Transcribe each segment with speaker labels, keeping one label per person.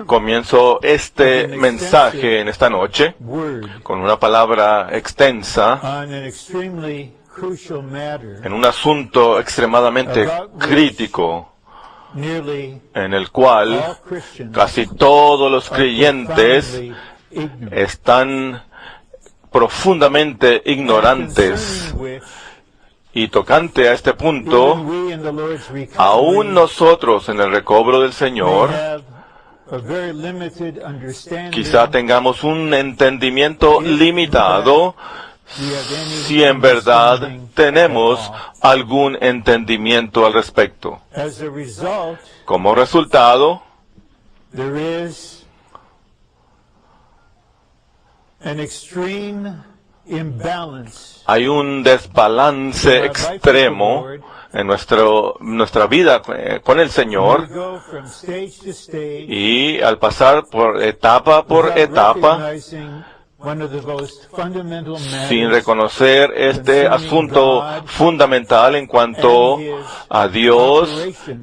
Speaker 1: Comienzo este mensaje en esta noche con una palabra extensa en un asunto extremadamente crítico, en el cual casi todos los creyentes están profundamente ignorantes. Y tocante a este punto, aún nosotros en el recobro del Señor, quizá tengamos un entendimiento limitado, si en verdad tenemos algún entendimiento al respecto. Como resultado, hay un desbalance extremo en nuestra vida con el Señor, y al pasar por etapa, sin reconocer este asunto fundamental en cuanto a Dios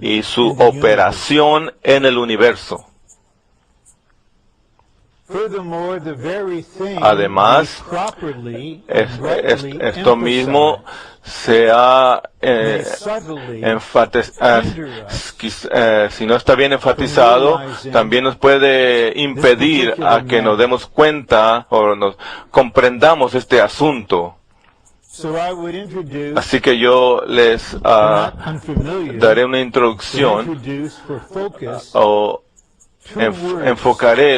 Speaker 1: y su operación en el universo. Además, esto mismo se ha si no está bien enfatizado, también nos puede impedir a que nos demos cuenta o nos comprendamos este asunto. Así que yo les daré una introducción o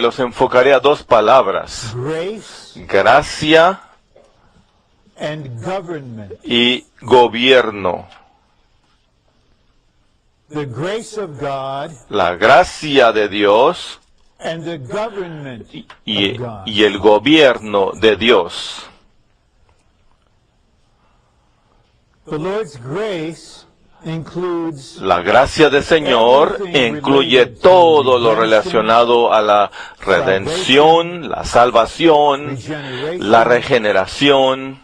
Speaker 1: los enfocaré a dos palabras: gracia y gobierno. La gracia de Dios y el gobierno de Dios. La gracia del Señor incluye todo lo relacionado a la redención, la salvación, la regeneración,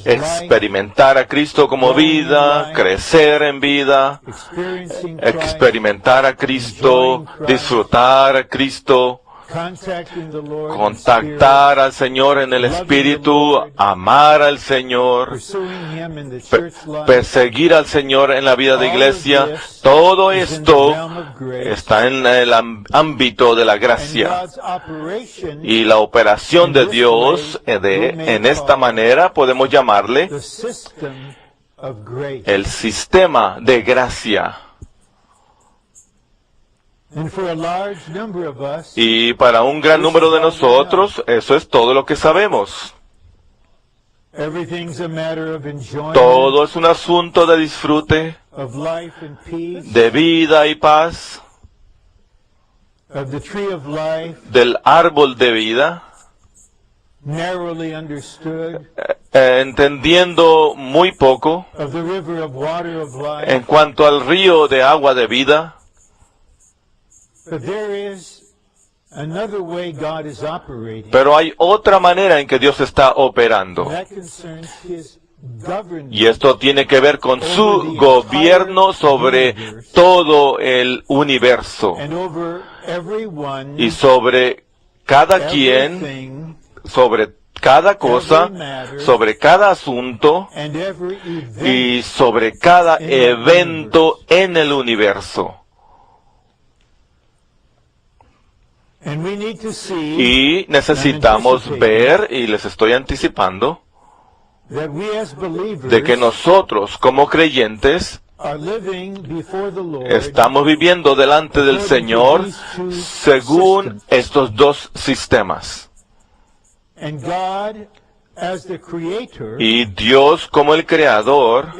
Speaker 1: experimentar a Cristo como vida, crecer en vida, experimentar a Cristo, disfrutar a Cristo, contactar al Señor en el Espíritu, amar al Señor, perseguir al Señor en la vida de iglesia. Todo esto está en el ámbito de la gracia. Y la operación de Dios en esta manera podemos llamarle el sistema de gracia. Y para un gran número de nosotros, eso es todo lo que sabemos. Todo es un asunto de disfrute, de vida y paz, del árbol de vida, entendiendo muy poco en cuanto al río de agua de vida. Pero hay otra manera en que Dios está operando. Y esto tiene que ver con su gobierno sobre todo el universo. Y sobre cada quien, sobre cada cosa, sobre cada asunto y sobre cada evento en el universo. Y necesitamos ver, y les estoy anticipando, de que nosotros como creyentes estamos viviendo delante del Señor según estos dos sistemas. Y Dios, como el Creador,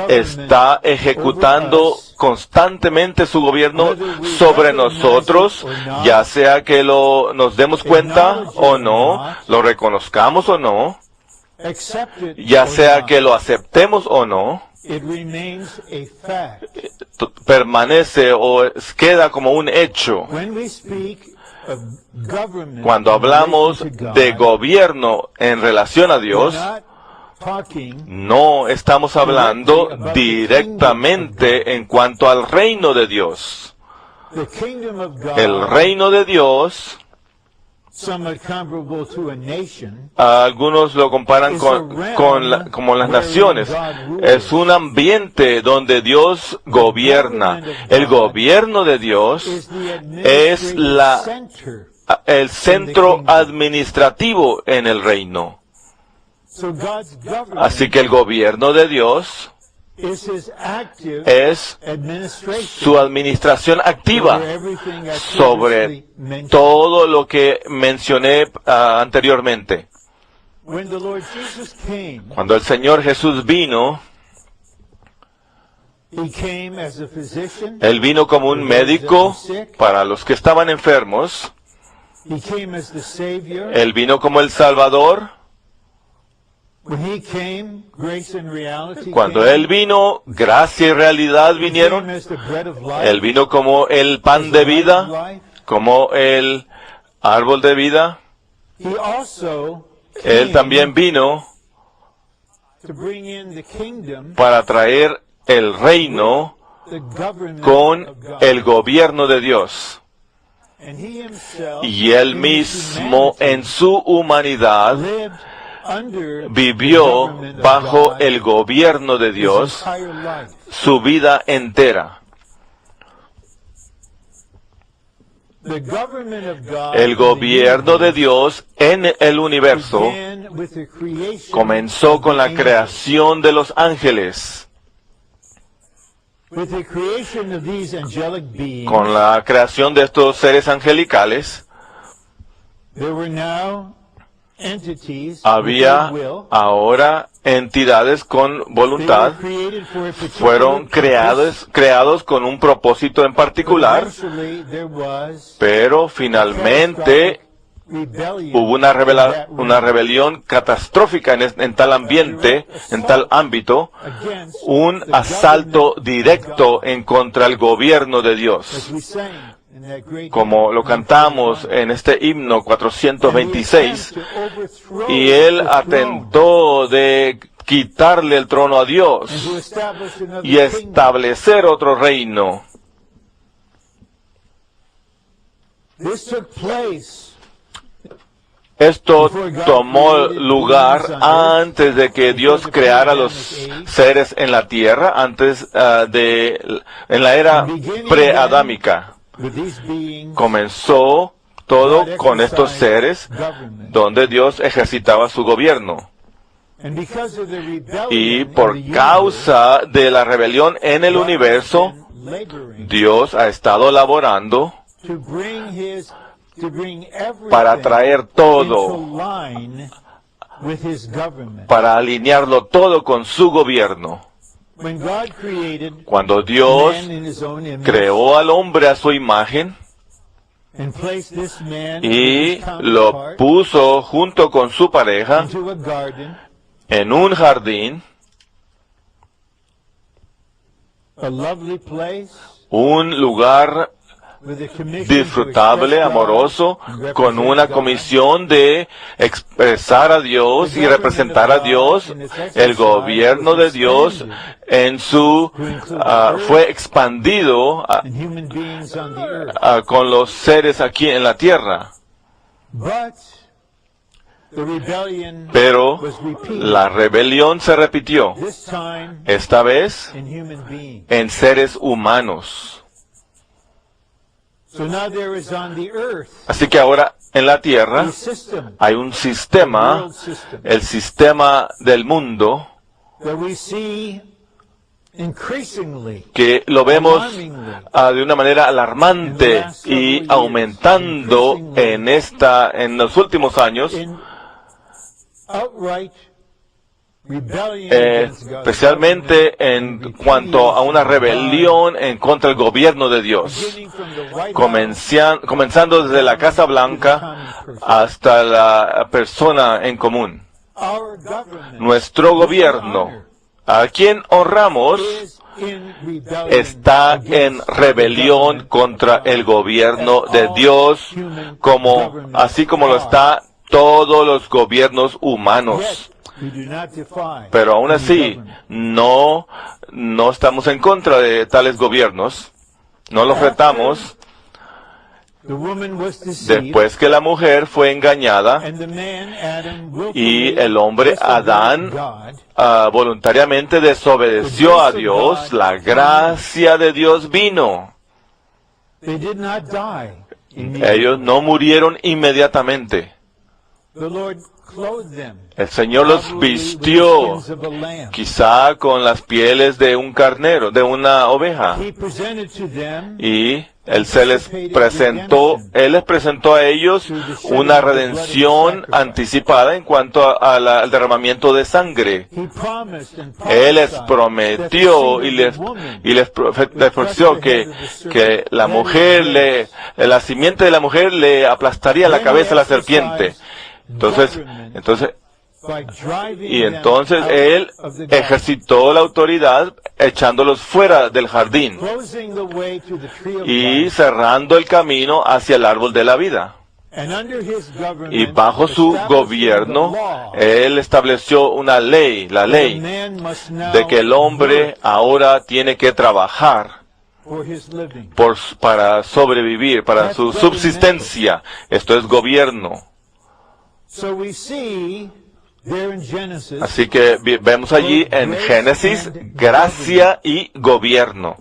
Speaker 1: está ejecutando constantemente su gobierno sobre nosotros, ya sea que nos demos cuenta o no, lo reconozcamos o no, ya sea que lo aceptemos o no, permanece o queda como un hecho. Cuando hablamos de gobierno en relación a Dios, No estamos hablando directamente en cuanto al reino de Dios. El reino de Dios, algunos lo comparan como las naciones. Es un ambiente donde Dios gobierna. El gobierno de Dios es el centro administrativo en el reino. Así que el gobierno de Dios es su administración activa sobre todo lo que mencioné anteriormente. Cuando el Señor Jesús vino, Él vino como un médico para los que estaban enfermos. Él vino como el Salvador. Cuando Él vino, gracia y realidad vinieron. Él vino como el pan de vida, como el árbol de vida. Él también vino para traer el reino con el gobierno de Dios. Y Él mismo, en su humanidad, vivió bajo el gobierno de Dios su vida entera. El gobierno de Dios en el universo comenzó con la creación de los ángeles, con la creación de estos seres angelicales. Había ahora entidades con voluntad, fueron creados con un propósito en particular, pero finalmente hubo una rebelión catastrófica en tal ambiente, en tal ámbito, un asalto directo en contra del gobierno de Dios. Como lo cantamos en este himno 426, y Él atentó de quitarle el trono a Dios y establecer otro reino. Esto tomó lugar antes de que Dios creara los seres en la tierra, en la era preadámica. Comenzó todo con estos seres donde Dios ejercitaba su gobierno. Y por causa de la rebelión en el universo, Dios ha estado laborando para traer todo, para alinearlo todo con su gobierno. Cuando Dios creó al hombre a su imagen y lo puso junto con su pareja en un jardín, un lugar disfrutable, amoroso, con una comisión de expresar a Dios y representar a Dios. El gobierno de Dios fue expandido con los seres aquí en la tierra. Pero la rebelión se repitió, esta vez en seres humanos. Así que ahora en la tierra hay un sistema, el sistema del mundo, que lo vemos de una manera alarmante y aumentando en los últimos años, especialmente en cuanto a una rebelión en contra del gobierno de Dios, comenzando desde la Casa Blanca hasta la persona en común. Nuestro gobierno, a quien honramos, está en rebelión contra el gobierno de Dios, así como lo está todos los gobiernos humanos. Pero aún así, no estamos en contra de tales gobiernos. No los retamos. Después que la mujer fue engañada y el hombre Adán voluntariamente desobedeció a Dios, la gracia de Dios vino. Ellos no murieron inmediatamente. El Señor los vistió, quizá con las pieles de un carnero, de una oveja. Y Él les presentó a ellos una redención anticipada en cuanto al derramamiento de sangre. Él les prometió y les profetizó que la mujer la simiente de la mujer le aplastaría la cabeza a la serpiente. Entonces Él ejercitó la autoridad echándolos fuera del jardín y cerrando el camino hacia el árbol de la vida. Y bajo su gobierno, Él estableció una ley, la ley de que el hombre ahora tiene que trabajar para sobrevivir, para su subsistencia. Esto es gobierno. Así que vemos allí en Génesis gracia y gobierno,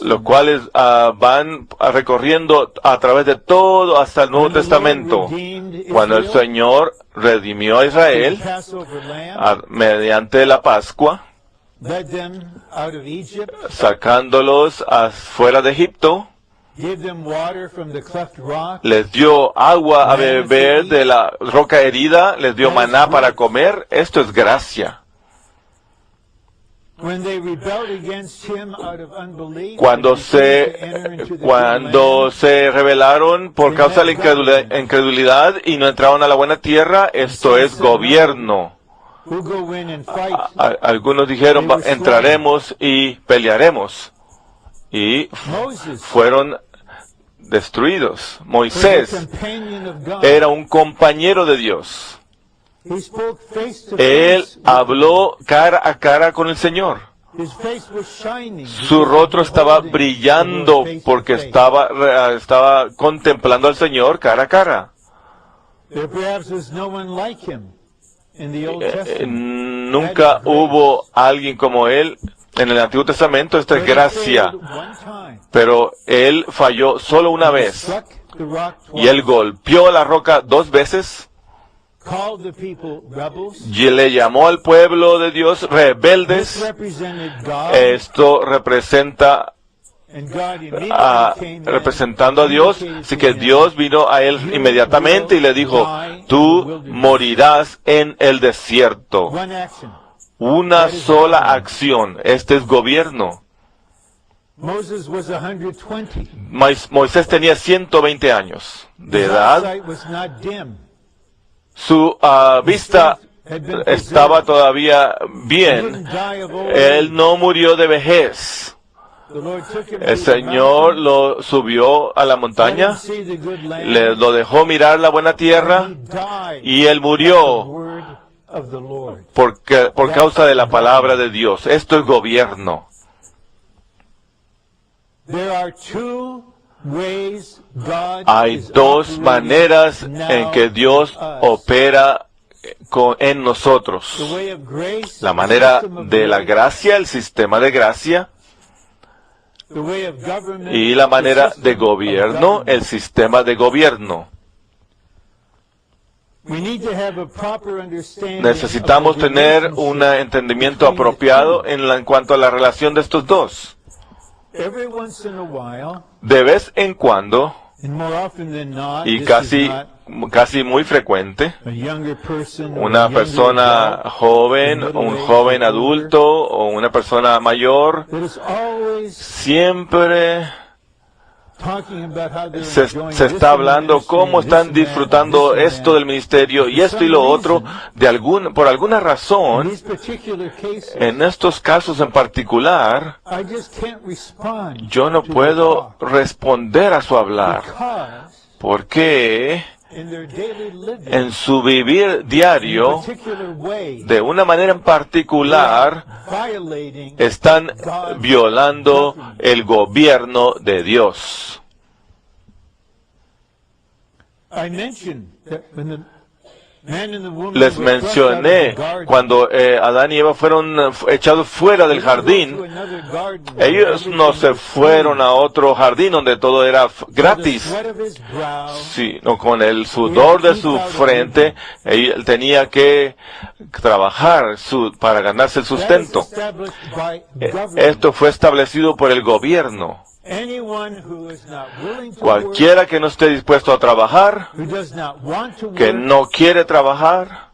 Speaker 1: los cuales van recorriendo a través de todo hasta el Nuevo Testamento. Cuando el Señor redimió a Israel mediante la Pascua, sacándolos afuera de Egipto, les dio agua a beber de la roca herida, les dio maná para comer. Esto es gracia. Cuando se rebelaron por causa de la incredulidad y no entraron a la buena tierra, esto es gobierno. Algunos dijeron, entraremos y pelearemos. Y fueron destruidos. Moisés era un compañero de Dios. Él habló cara a cara con el Señor. Su rostro estaba brillando porque estaba contemplando al Señor cara a cara. Nunca hubo alguien como él en el Antiguo Testamento. Esto es gracia. Pero él falló solo una vez. Y él golpeó la roca 2 veces. Y le llamó al pueblo de Dios rebeldes. Esto representando a Dios. Así que Dios vino a él inmediatamente y le dijo, tú morirás en el desierto. Una sola acción. Este es gobierno. Moisés tenía 120 años de edad. Su vista estaba todavía bien. Él no murió de vejez. El Señor lo subió a la montaña, lo dejó mirar la buena tierra y él murió por causa de la palabra de Dios. Esto es gobierno. Hay 2 maneras en que Dios opera en nosotros. La manera de la gracia, el sistema de gracia, y la manera de gobierno, el sistema de gobierno. Necesitamos tener un entendimiento apropiado en cuanto a la relación de estos dos. De vez en cuando, y casi muy frecuente, una persona joven, un joven adulto o una persona mayor siempre se está hablando cómo están disfrutando esto del ministerio y esto y lo otro por alguna razón. En estos casos en particular, yo no puedo responder a su hablar porque en su vivir diario, de una manera en particular, están violando el gobierno de Dios. Les mencioné cuando Adán y Eva fueron echados fuera del jardín. Ellos no se fueron a otro jardín donde todo era gratis, sino con el sudor de su frente. Él tenía que trabajar para ganarse el sustento. Esto fue establecido por el gobierno. Cualquiera que no esté dispuesto a trabajar, que no quiere trabajar,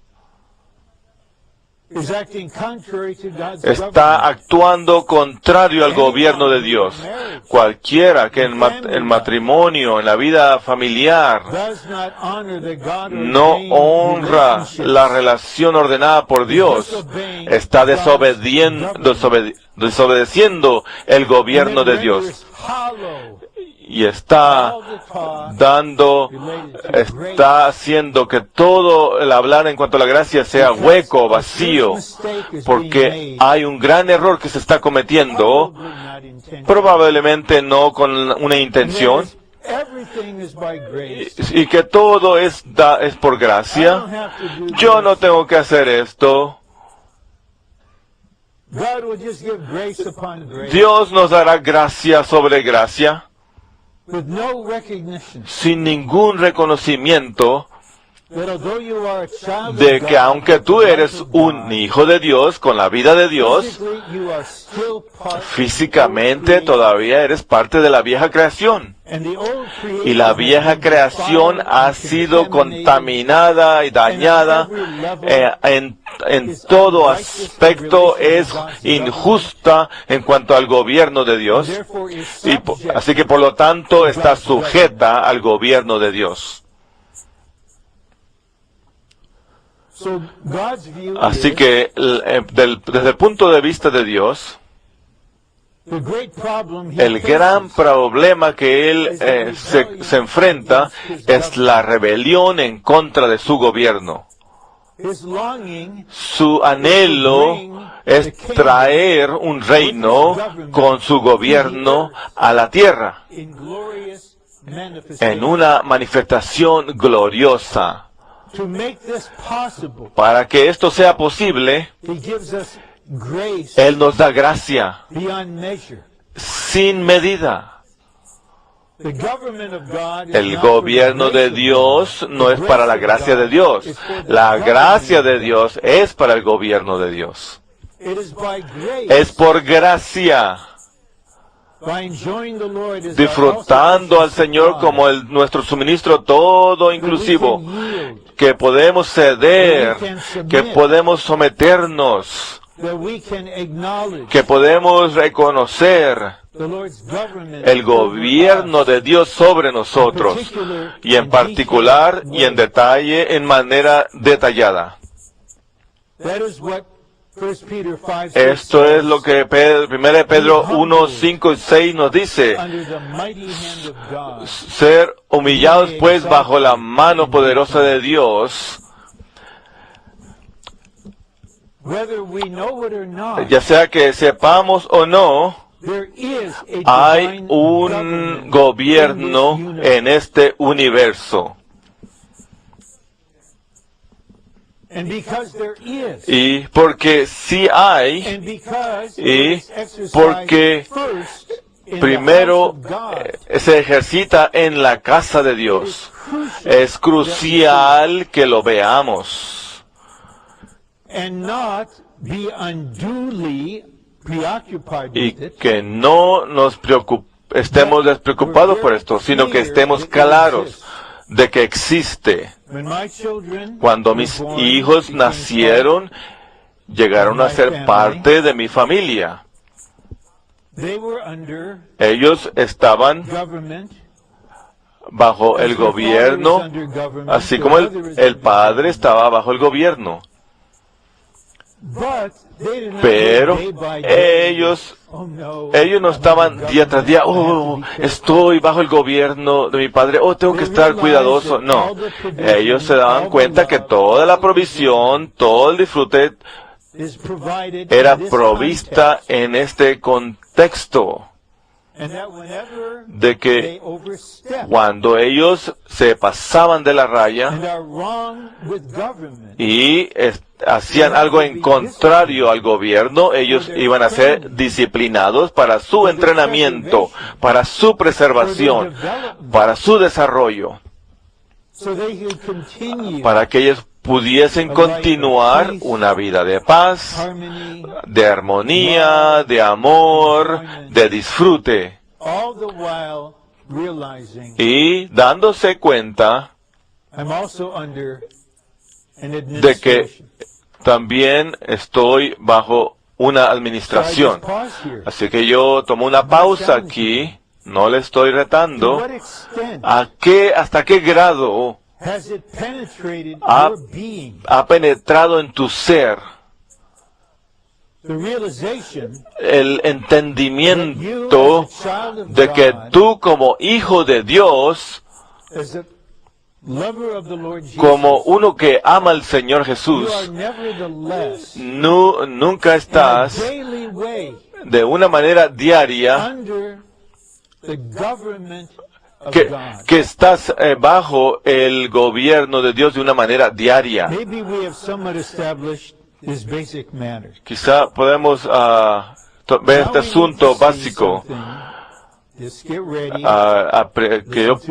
Speaker 1: está actuando contrario al gobierno de Dios. Cualquiera que en matrimonio, en la vida familiar, no honra la relación ordenada por Dios, está desobedeciendo el gobierno de Dios. Y está haciendo que todo el hablar en cuanto a la gracia sea hueco, vacío, porque hay un gran error que se está cometiendo, probablemente no con una intención, y que todo es por gracia. Yo no tengo que hacer esto. Dios nos dará gracia sobre gracia, sin ningún reconocimiento de que aunque tú eres un hijo de Dios, con la vida de Dios, físicamente todavía eres parte de la vieja creación. Y la vieja creación ha sido contaminada y dañada en todo aspecto, es injusta en cuanto al gobierno de Dios. Así que por lo tanto está sujeta al gobierno de Dios. Así que desde el punto de vista de Dios, el gran problema que él se enfrenta es la rebelión en contra de su gobierno. Su anhelo es traer un reino con su gobierno a la tierra en una manifestación gloriosa. Para que esto sea posible, Él nos da gracia sin medida. El gobierno de Dios no es para la gracia de Dios. La gracia de Dios es para el gobierno de Dios. Es por gracia, disfrutando al Señor como nuestro suministro todo inclusivo, que podemos ceder, que podemos someternos, que podemos reconocer el gobierno de Dios sobre nosotros, y en particular y en detalle, en manera detallada. Esto es lo que 1 Pedro 1, 5 y 6 nos dice. Ser humillados pues bajo la mano poderosa de Dios, ya sea que sepamos o no, hay un gobierno en este universo. Y porque sí hay, y porque primero se ejercita en la casa de Dios, es crucial que lo veamos y que no nos estemos despreocupados por esto, sino que estemos claros de que existe. Cuando mis hijos nacieron, llegaron a ser parte de mi familia. Ellos estaban bajo el gobierno, así como el padre estaba bajo el gobierno. Pero ellos no estaban día tras día, estoy bajo el gobierno de mi padre, tengo que estar cuidadoso. No, ellos se daban cuenta que toda la provisión, todo el disfrute era provista en este contexto, de que cuando ellos se pasaban de la raya y hacían algo en contrario al gobierno, ellos iban a ser disciplinados para su entrenamiento, para su preservación, para su desarrollo, para que ellos pudiesen continuar una vida de paz, de armonía, de amor, de disfrute, y dándose cuenta de que también estoy bajo una administración. Así que yo tomo una pausa aquí, no le estoy retando. ¿Hasta qué grado ha penetrado en tu ser el entendimiento de que tú, como hijo de Dios, como uno que ama al Señor Jesús, nunca estás de una manera diaria que estás bajo el gobierno de Dios de una manera diaria? Quizá podemos ver este asunto básico.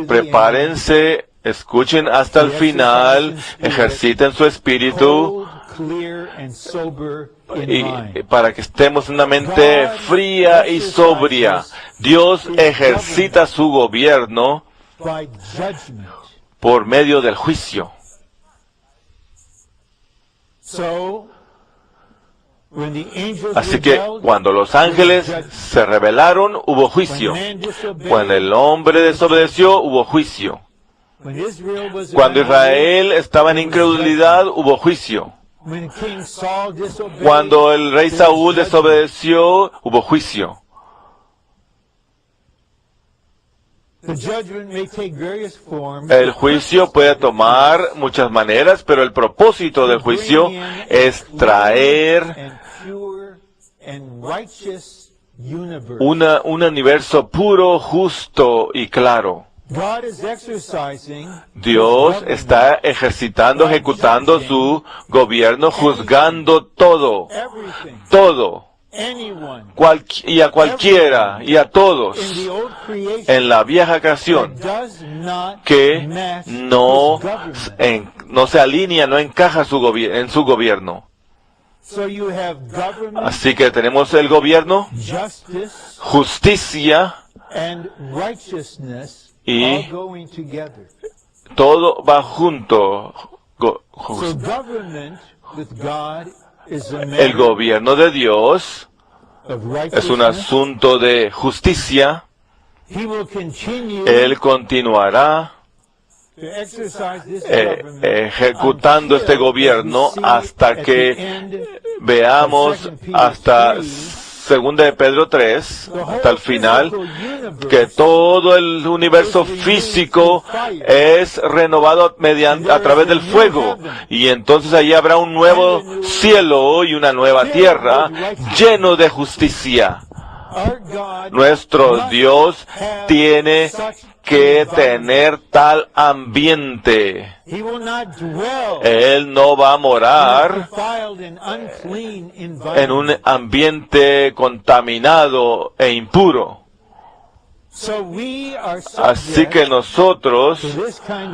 Speaker 1: Prepárense, escuchen hasta el final, ejerciten su espíritu, y para que estemos en una mente fría y sobria. Dios ejercita su gobierno por medio del juicio. Así que cuando los ángeles se rebelaron, hubo juicio. Cuando el hombre desobedeció, hubo juicio. Cuando Israel estaba en incredulidad, hubo juicio. Cuando el rey Saúl desobedeció, hubo juicio. El juicio puede tomar muchas maneras, pero el propósito del juicio es traer un universo puro, justo y claro. Dios está ejecutando su gobierno, juzgando todo, y a cualquiera, y a todos, en la vieja creación, que no se alinea, no encaja en su gobierno. Así que tenemos el gobierno, justicia, y todo va junto. El gobierno de Dios es un asunto de justicia. Él continuará ejecutando este gobierno hasta que veamos hasta 2 de Pedro 3, hasta el final, que todo el universo físico es renovado a través del fuego. Y entonces allí habrá un nuevo cielo y una nueva tierra lleno de justicia. Nuestro Dios tiene que tener tal ambiente. Él no va a morar en un ambiente contaminado e impuro. Así que nosotros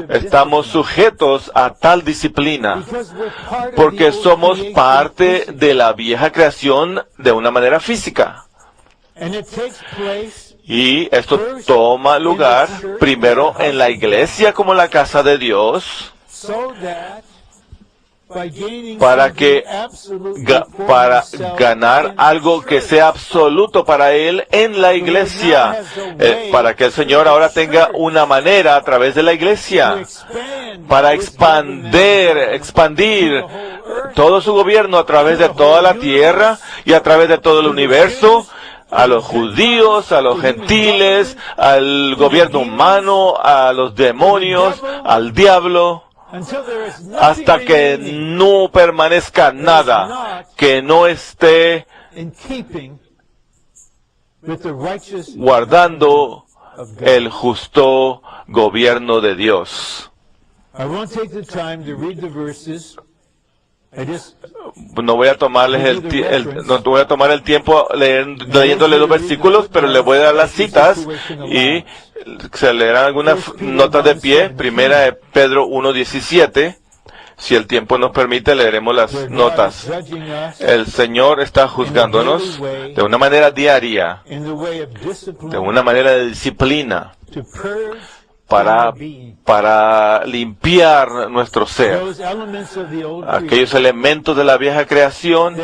Speaker 1: estamos sujetos a tal disciplina, porque somos parte de la vieja creación de una manera física. Y esto toma lugar primero en la iglesia como la casa de Dios, para ganar algo que sea absoluto para él en la iglesia, para que el Señor ahora tenga una manera a través de la iglesia para expandir todo su gobierno a través de toda la tierra y a través de todo el universo, a los judíos, a los gentiles, al gobierno humano, a los demonios, al diablo, hasta que no permanezca nada que no esté guardando el justo gobierno de Dios. No voy a tomarles no voy a tomar el tiempo leyéndole los versículos, pero les voy a dar las citas y se leerán algunas notas de pie. Primera de Pedro 1:17. Si el tiempo nos permite, leeremos las notas. El Señor está juzgándonos de una manera diaria, de una manera de disciplina, para limpiar nuestro ser. Aquellos elementos de la vieja creación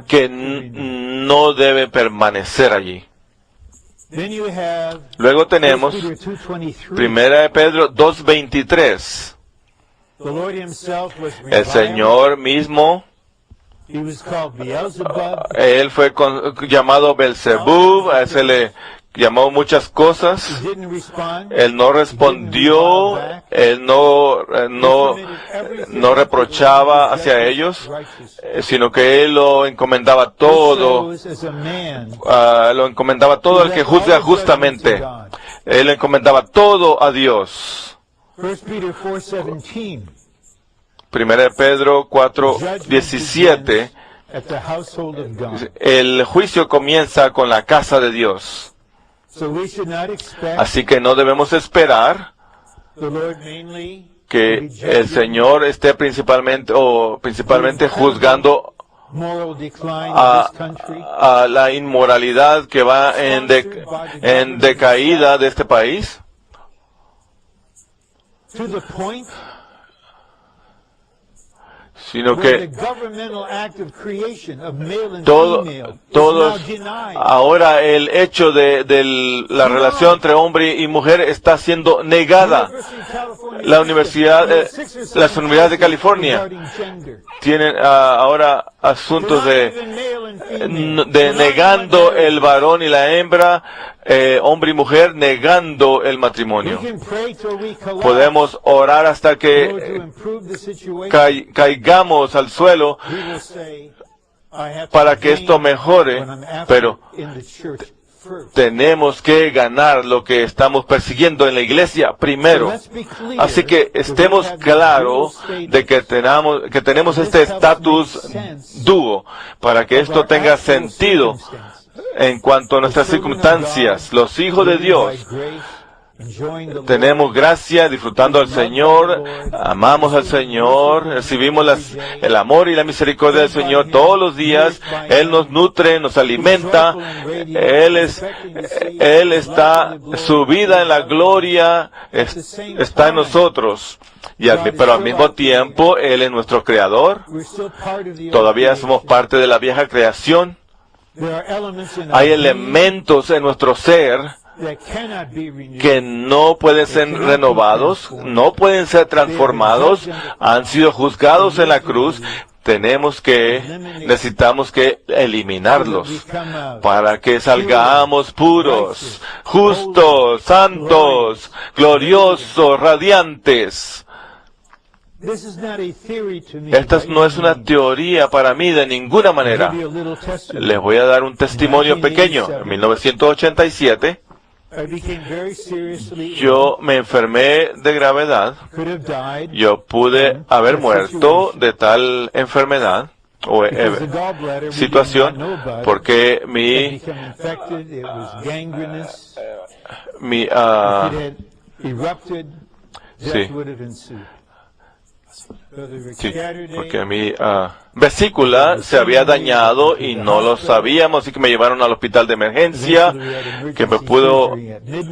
Speaker 1: que no deben permanecer allí. Luego tenemos Primera de Pedro 2:23. El Señor mismo, Él fue llamado Belzebub, a ese le llamó muchas cosas. Él no respondió, Él no reprochaba hacia ellos, sino que Él lo encomendaba todo, al que juzga justamente. Él encomendaba todo a Dios. Primera de Pedro 4:17. El juicio comienza con la casa de Dios. Así que no debemos esperar que el Señor esté principalmente juzgando a la inmoralidad que va en decaída de este país, sino que ahora el hecho de la relación entre hombre y mujer está siendo negada. Las universidades de California tienen ahora asuntos de negando el varón y la hembra, hombre y mujer, negando el matrimonio. Podemos orar hasta que caigamos al suelo para que esto mejore, pero tenemos que ganar lo que estamos persiguiendo en la iglesia primero. Así que estemos claros de que tenemos este estatus dúo para que esto tenga sentido en cuanto a nuestras circunstancias. Los hijos de Dios tenemos gracia, disfrutando al Señor, amamos al Señor, recibimos el amor y la misericordia del Señor todos los días. Él nos nutre, nos alimenta. Su vida en la gloria está en nosotros. Pero al mismo tiempo, Él es nuestro Creador. Todavía somos parte de la vieja creación. Hay elementos en nuestro ser que no pueden ser renovados, no pueden ser transformados, han sido juzgados en la cruz. Necesitamos que eliminarlos para que salgamos puros, justos, santos, gloriosos, radiantes. Esta no es una teoría para mí de ninguna manera. Les voy a dar un testimonio pequeño. En 1987, yo me enfermé de gravedad. Yo pude haber muerto de tal enfermedad o situación porque porque mi vesícula se había dañado y no lo sabíamos, así que me llevaron al hospital de emergencia,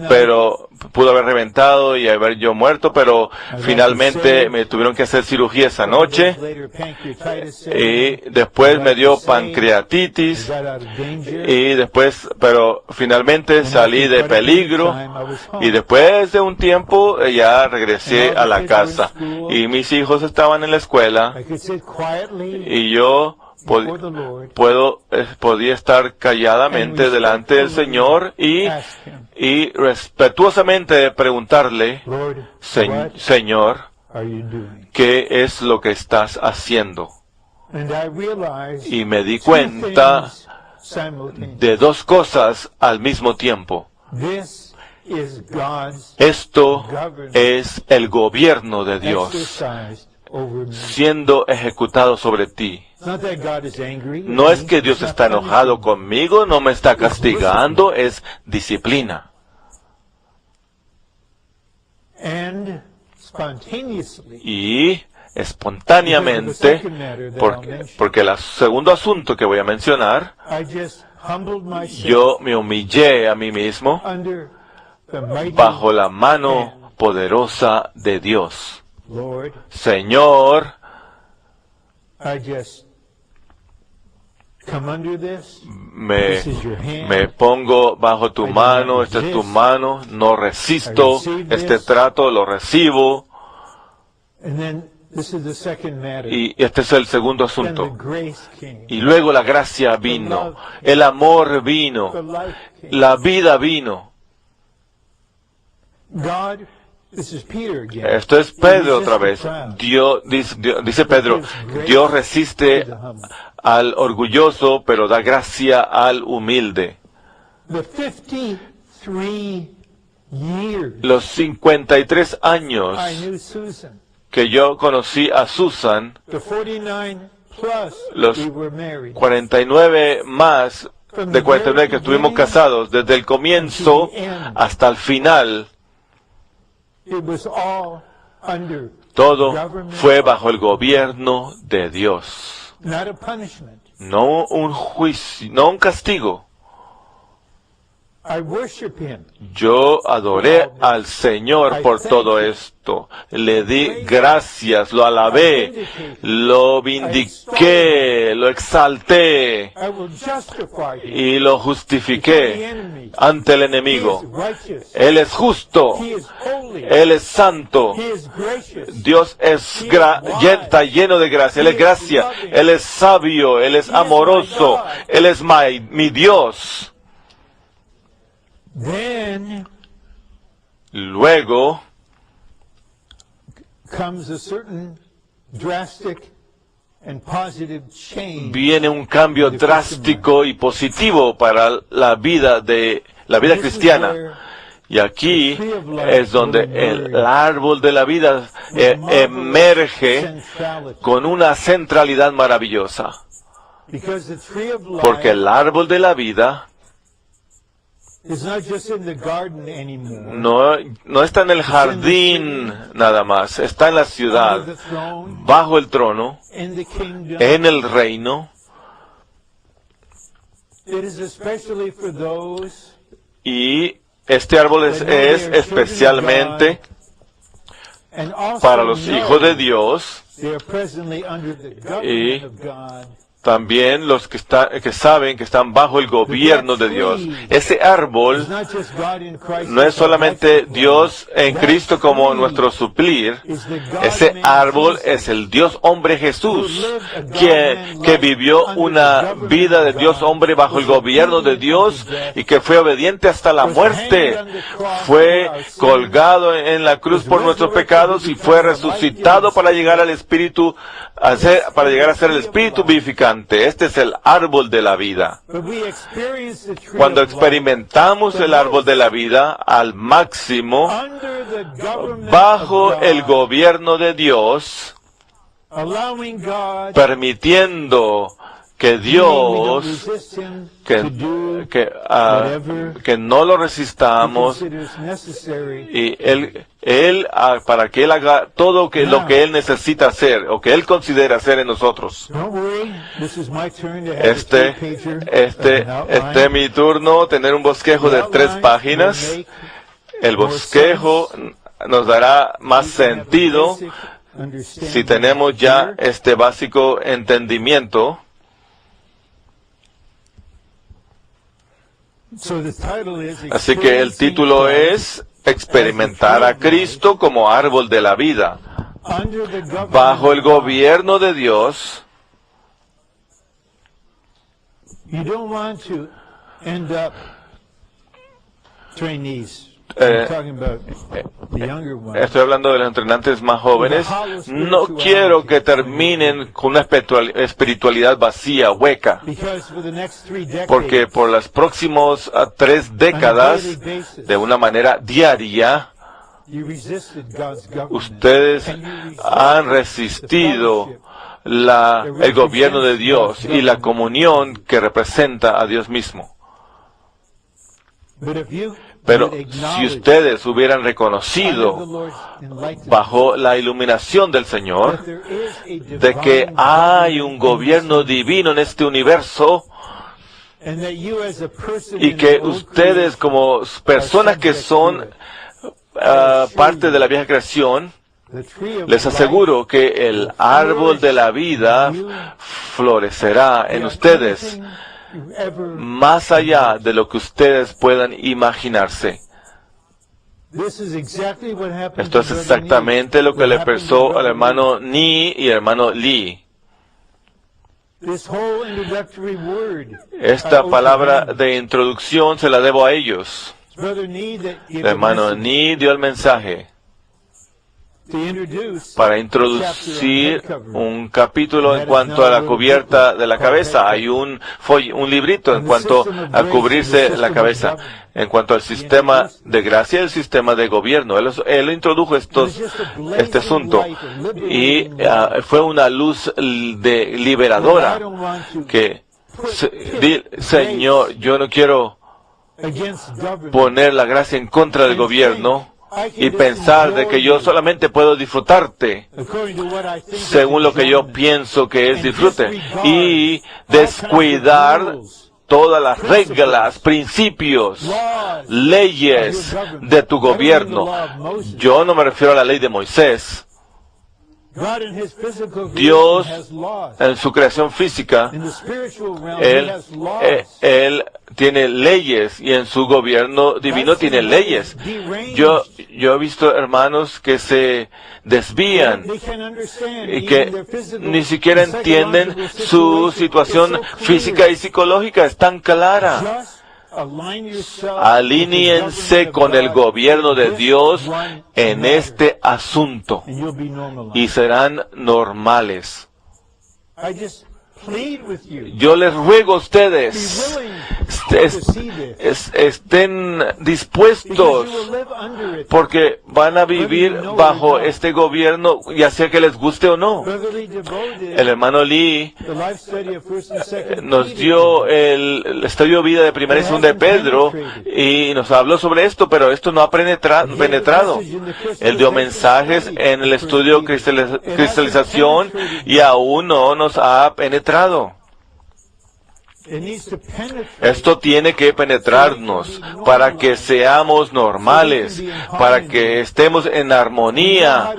Speaker 1: pero pudo haber reventado y haber yo muerto, pero finalmente me tuvieron que hacer cirugía esa noche. Y después me dio pancreatitis. Y después, pero finalmente salí de peligro. Y después de un tiempo ya regresé a la casa. Y mis hijos estaban en la escuela. Y yo podía estar calladamente delante del Señor y respetuosamente preguntarle, Señor, ¿qué es lo que estás haciendo? Y me di cuenta de dos cosas al mismo tiempo. Esto es el gobierno de Dios siendo ejecutado sobre ti. No es que Dios está enojado conmigo, no me está castigando, es disciplina. Y espontáneamente, porque el segundo asunto que voy a mencionar, yo me humillé a mí mismo bajo la mano poderosa de Dios. Señor, me pongo bajo tu mano, esta es tu mano, no resisto este trato, lo recibo. Y este es el segundo asunto. Y luego la gracia vino, el amor vino, la vida vino. Esto es Pedro otra vez. Dice Pedro, Dios resiste al orgulloso, pero da gracia al humilde. Los 53 años que yo conocí a Susan, los 49 más de 49 que estuvimos casados, desde el comienzo hasta el final, todo fue bajo el gobierno de Dios. No un juicio, no un castigo. Yo adoré al Señor por todo esto. Le di gracias, lo alabé, lo vindiqué, lo exalté y lo justifiqué ante el enemigo. Él es justo, Él es santo, Dios está lleno de gracia, Él es gracia, Él es sabio, Él es amoroso, Él es mi Dios. Luego viene un cambio drástico y positivo para la vida cristiana. Y aquí es donde el árbol de la vida emerge con una centralidad maravillosa. Porque el árbol de la vida no está en el jardín nada más, está en la ciudad, bajo el trono, en el reino. Y este árbol es especialmente para los hijos de Dios y también los que saben que están bajo el gobierno de Dios. Ese árbol no es solamente Dios en Cristo como nuestro suplir. Ese árbol es el Dios hombre Jesús, que vivió una vida de Dios hombre bajo el gobierno de Dios y que fue obediente hasta la muerte. Fue colgado en la cruz por nuestros pecados y fue resucitado para llegar al Espíritu, para llegar a ser el Espíritu vivificante. Este es el árbol de la vida. Cuando experimentamos el árbol de la vida al máximo, bajo el gobierno de Dios, permitiendo que Dios, que no lo resistamos, y para que Él haga todo lo que Él necesita hacer, o que Él considera hacer en nosotros. Este es mi turno, tener un bosquejo de 3 páginas. El bosquejo nos dará más sentido si tenemos ya este básico entendimiento. Así que el título es Experimentar a Cristo como árbol de la vida. Bajo el gobierno de Dios, estoy hablando de los entrenantes más jóvenes. No quiero que terminen con una espiritualidad vacía, hueca, porque por las próximas 3 décadas, de una manera diaria, ustedes han resistido el gobierno de Dios y la comunión que representa a Dios mismo. Pero si ustedes hubieran reconocido bajo la iluminación del Señor de que hay un gobierno divino en este universo y que ustedes como personas que son parte de la vieja creación, les aseguro que el árbol de la vida florecerá en ustedes más allá de lo que ustedes puedan imaginarse. Esto es exactamente lo que le pasó al hermano Ni y al hermano Lee. Esta palabra de introducción se la debo a ellos. El hermano Ni dio el mensaje para introducir un capítulo en cuanto a la cubierta de la cabeza. Hay un librito en cuanto a cubrirse la cabeza, en cuanto al sistema de gracia y el sistema de gobierno. Él introdujo este asunto y fue una luz liberadora que, Señor, yo no quiero poner la gracia en contra del gobierno y pensar de que yo solamente puedo disfrutarte según lo que yo pienso que es disfrute y descuidar todas las reglas, principios, leyes de tu gobierno. Yo no me refiero a la ley de Moisés. Dios, en su creación física, Él tiene leyes y en su gobierno divino tiene leyes. Yo he visto hermanos que se desvían y que ni siquiera entienden su situación física y psicológica. Es tan clara. Alíñense con el gobierno de Dios en este asunto y serán normales. Yo les ruego a ustedes, estén dispuestos, porque van a vivir bajo este gobierno, ya sea que les guste o no. El hermano Lee nos dio el estudio de vida de primera y segunda de Pedro, y nos habló sobre esto, pero esto no ha penetrado. Él dio mensajes en el estudio cristalización, y aún no nos ha penetrado. Esto tiene que penetrarnos para que seamos normales, para que estemos en armonía.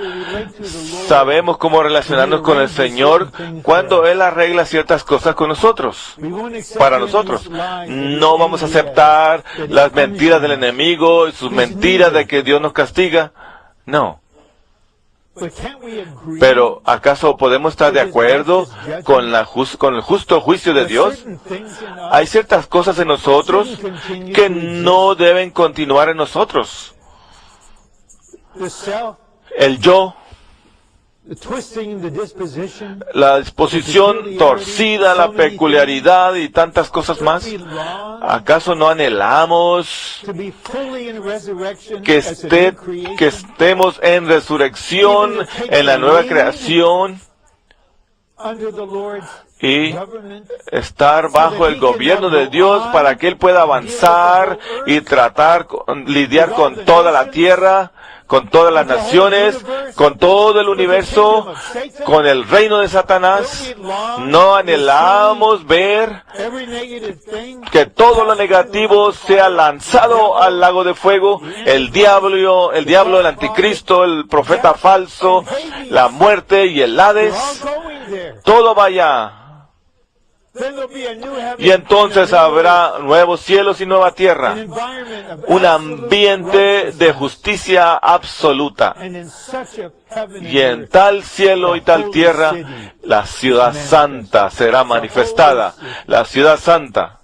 Speaker 1: Sabemos cómo relacionarnos con el Señor cuando Él arregla ciertas cosas con nosotros, para nosotros. No vamos a aceptar las mentiras del enemigo y sus mentiras de que Dios nos castiga. No. Pero ¿acaso podemos estar de acuerdo con el justo juicio de Dios? Hay ciertas cosas en nosotros que no deben continuar en nosotros. El yo, la disposición torcida, la peculiaridad y tantas cosas más. ¿Acaso no anhelamos que estemos en resurrección, en la nueva creación, y estar bajo el gobierno de Dios para que Él pueda avanzar y lidiar con toda la tierra con todas las naciones, con todo el universo, con el reino de Satanás. No anhelamos ver que todo lo negativo sea lanzado al lago de fuego. El diablo, el anticristo, el profeta falso, la muerte y el Hades, todo vaya. Y entonces habrá nuevos cielos y nueva tierra, un ambiente de justicia absoluta. Y en tal cielo y tal tierra, la ciudad santa será manifestada, la ciudad santa.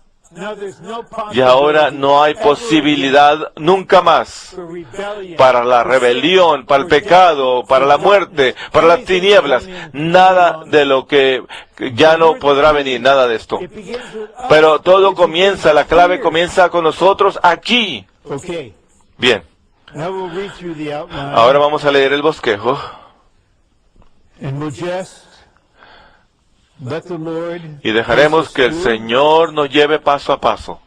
Speaker 1: Y ahora no hay posibilidad nunca más para la rebelión, para el pecado, para la muerte, para las tinieblas. Nada de lo que ya no podrá venir, nada de esto. Pero todo comienza, la clave comienza con nosotros aquí. Bien. Ahora vamos a leer el bosquejo. Y dejaremos que el Señor nos lleve paso a paso.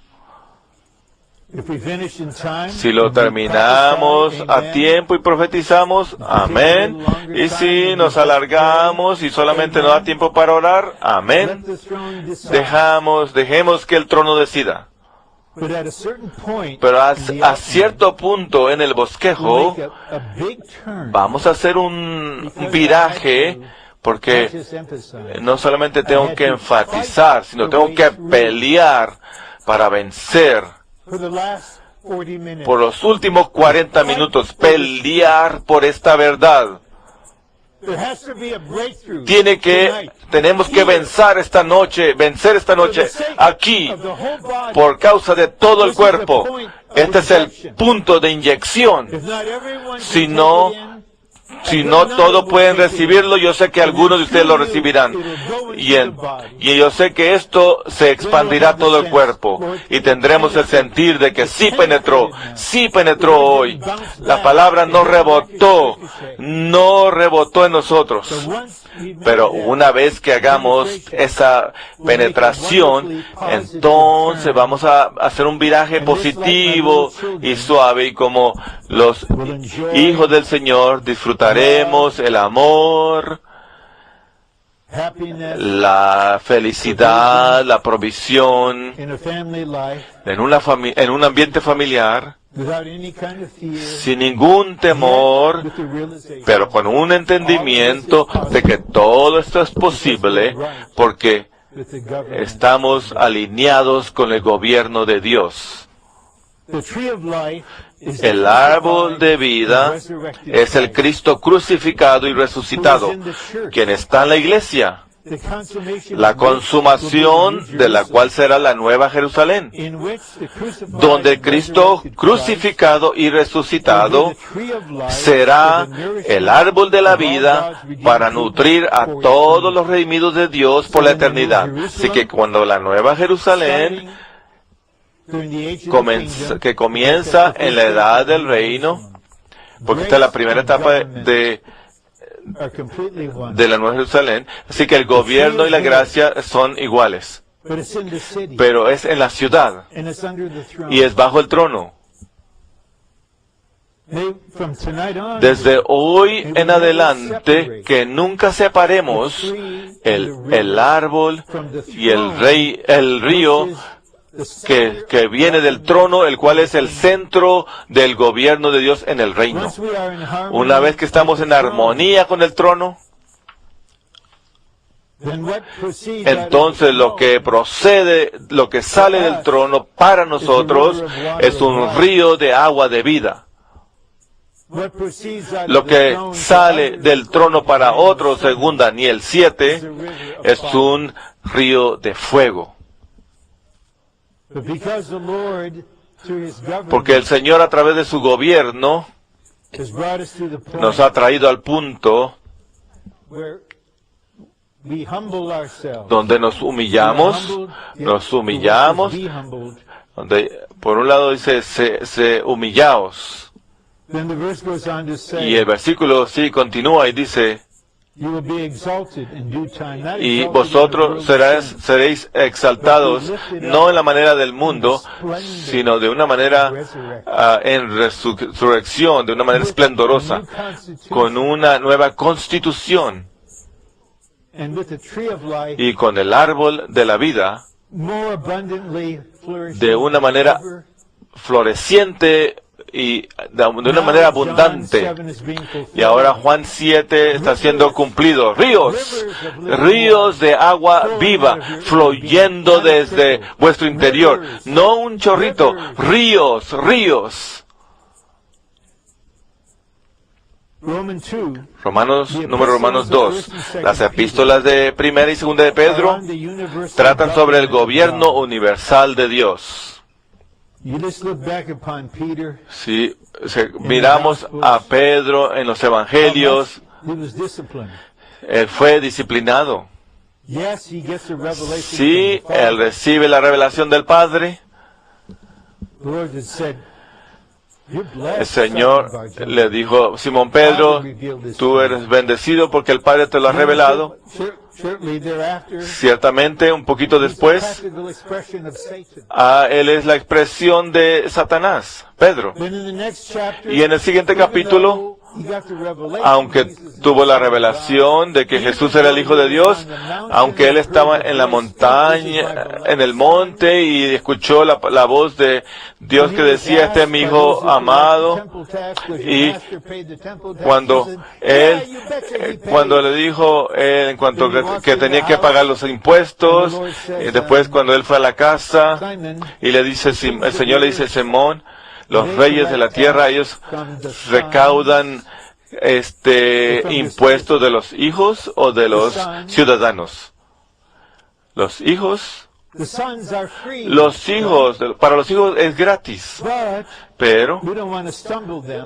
Speaker 1: Si lo terminamos a tiempo y profetizamos, amén. Y si nos alargamos y solamente no da tiempo para orar, amén. Dejemos que el trono decida. Pero a cierto punto en el bosquejo vamos a hacer un viraje, porque no solamente tengo que enfatizar, sino tengo que pelear para vencer. Por los últimos 40 minutos, pelear por esta verdad. Tenemos que vencer esta noche aquí, por causa de todo el cuerpo. Este es el punto de inyección. Si no todos pueden recibirlo, yo sé que algunos de ustedes lo recibirán. Y yo sé que esto se expandirá a todo el cuerpo. Y tendremos el sentir de que sí penetró hoy. La palabra no rebotó en nosotros. Pero una vez que hagamos esa penetración, entonces vamos a hacer un viraje positivo y suave, y como los hijos del Señor disfrutaremos el amor, la felicidad, la provisión en un ambiente familiar, sin ningún temor, pero con un entendimiento de que todo esto es posible porque estamos alineados con el gobierno de Dios. El árbol de vida es el Cristo crucificado y resucitado, quien está en la iglesia, la consumación de la cual será la nueva Jerusalén, donde el Cristo crucificado y resucitado será el árbol de la vida para nutrir a todos los redimidos de Dios por la eternidad. Así que cuando la nueva Jerusalén que comienza en la edad del reino, porque esta es la primera etapa de la Nueva Jerusalén, así que el gobierno y la gracia son iguales, pero es en la ciudad y es bajo el trono. Desde hoy en adelante, que nunca separemos el árbol y el río que viene del trono, el cual es el centro del gobierno de Dios en el reino. Una vez que estamos en armonía con el trono, entonces lo que sale del trono para nosotros es un río de agua de vida. Lo que sale del trono para otros, según Daniel 7, es un río de fuego. Porque el Señor, a través de su gobierno, nos ha traído al punto donde nos humillamos, donde por un lado dice, humillaos. Y el versículo sí continúa y dice, y vosotros seréis exaltados, no en la manera del mundo, sino de una manera en resurrección, de una manera esplendorosa, con una nueva constitución y con el árbol de la vida de una manera floreciente y de una manera abundante. Y ahora Juan 7 está siendo cumplido. Ríos de agua viva fluyendo desde vuestro interior. No un chorrito, ríos. Romanos 2. Las epístolas de primera y segunda de Pedro tratan sobre el gobierno universal de Dios. Si miramos a Pedro en los evangelios, él fue disciplinado. Sí, él recibe la revelación del Padre. El Señor le dijo, Simón Pedro, tú eres bendecido porque el Padre te lo ha revelado. Ciertamente, un poquito después, él es la expresión de Satanás, Pedro. Y en el siguiente capítulo, aunque tuvo la revelación de que Jesús era el Hijo de Dios, aunque él estaba en la montaña, en el monte, y escuchó la voz de Dios que decía, este es mi Hijo amado, y cuando le dijo, en cuanto que tenía que pagar los impuestos, después cuando él fue a la casa, y le dice, el Señor le dice, Simón, los reyes de la tierra, ellos recaudan impuestos de los hijos o de los ciudadanos. Los hijos, para los hijos es gratis, pero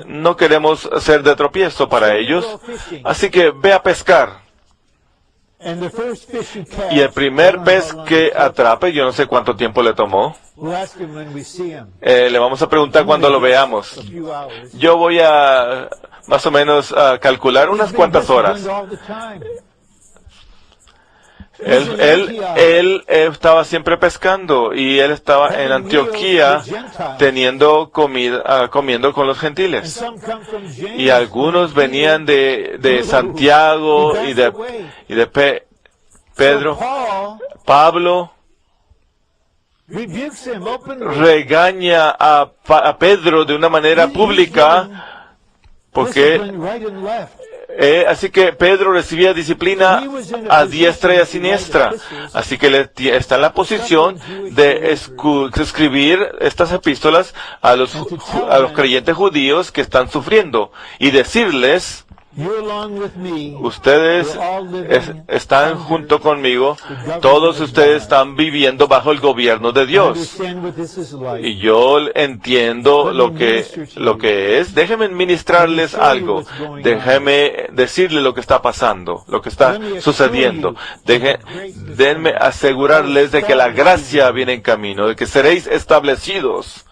Speaker 1: no queremos ser de tropiezo para ellos, así que ve a pescar. Y el primer pez que atrape, yo no sé cuánto tiempo le tomó, le vamos a preguntar cuando lo veamos. Yo voy a más o menos calcular unas cuantas horas. Él estaba siempre pescando y él estaba en Antioquía comiendo con los gentiles. Y algunos venían de Santiago y de Pedro. Pablo regaña a Pedro de una manera pública porque así que Pedro recibía disciplina a diestra y a siniestra. Así que él está en la posición de escribir estas epístolas a los creyentes judíos que están sufriendo y decirles, ustedes están junto conmigo, todos ustedes están viviendo bajo el gobierno de Dios. Y yo entiendo lo que es. Déjenme ministrarles algo. Déjenme decirles lo que está pasando, lo que está sucediendo. Déjenme asegurarles de que la gracia viene en camino, de que seréis establecidos.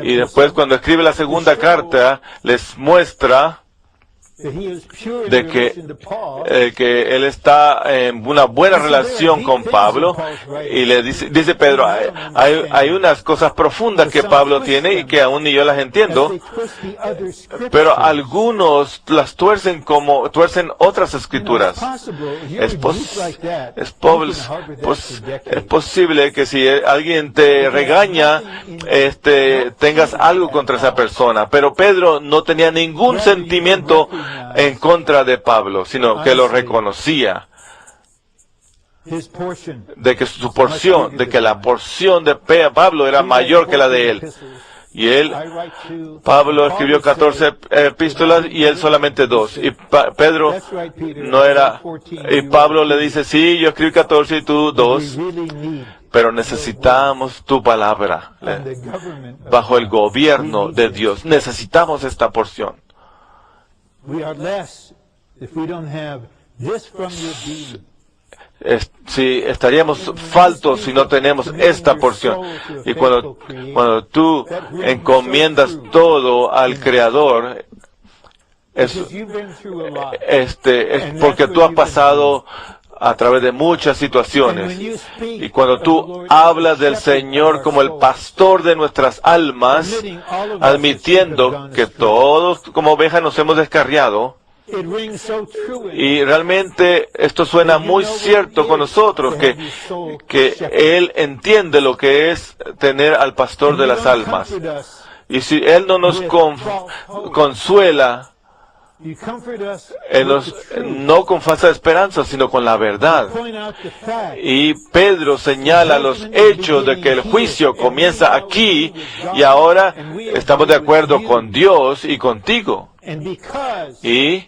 Speaker 1: Y después, cuando escribe la segunda carta, les muestra de que él está en una buena relación con Pablo, y le dice Pedro, hay unas cosas profundas que Pablo tiene y que aún ni yo las entiendo, pero algunos las tuercen como tuercen otras escrituras. Es posible que si alguien te regaña, tengas algo contra esa persona, pero Pedro no tenía ningún sentimiento en contra de Pablo, sino que lo reconocía, de que la porción de Pablo era mayor que la de él. Y Pablo escribió 14 epístolas y él solamente 2. Y Pedro no era, y Pablo le dice, sí, yo escribí 14 y tú 2. Pero necesitamos tu palabra bajo el gobierno de Dios. Necesitamos esta porción. Si estaríamos faltos si no tenemos esta porción. Y cuando tú encomiendas todo al Creador, es porque tú has pasado a través de muchas situaciones. Y cuando tú hablas del Señor como el pastor de nuestras almas, admitiendo que todos como ovejas nos hemos descarriado, y realmente esto suena muy cierto con nosotros, que Él entiende lo que es tener al pastor de las almas. Y si Él no nos consuela, no con falsa esperanza, sino con la verdad. Y Pedro señala los hechos de que el juicio comienza aquí, y ahora estamos de acuerdo con Dios y contigo. Y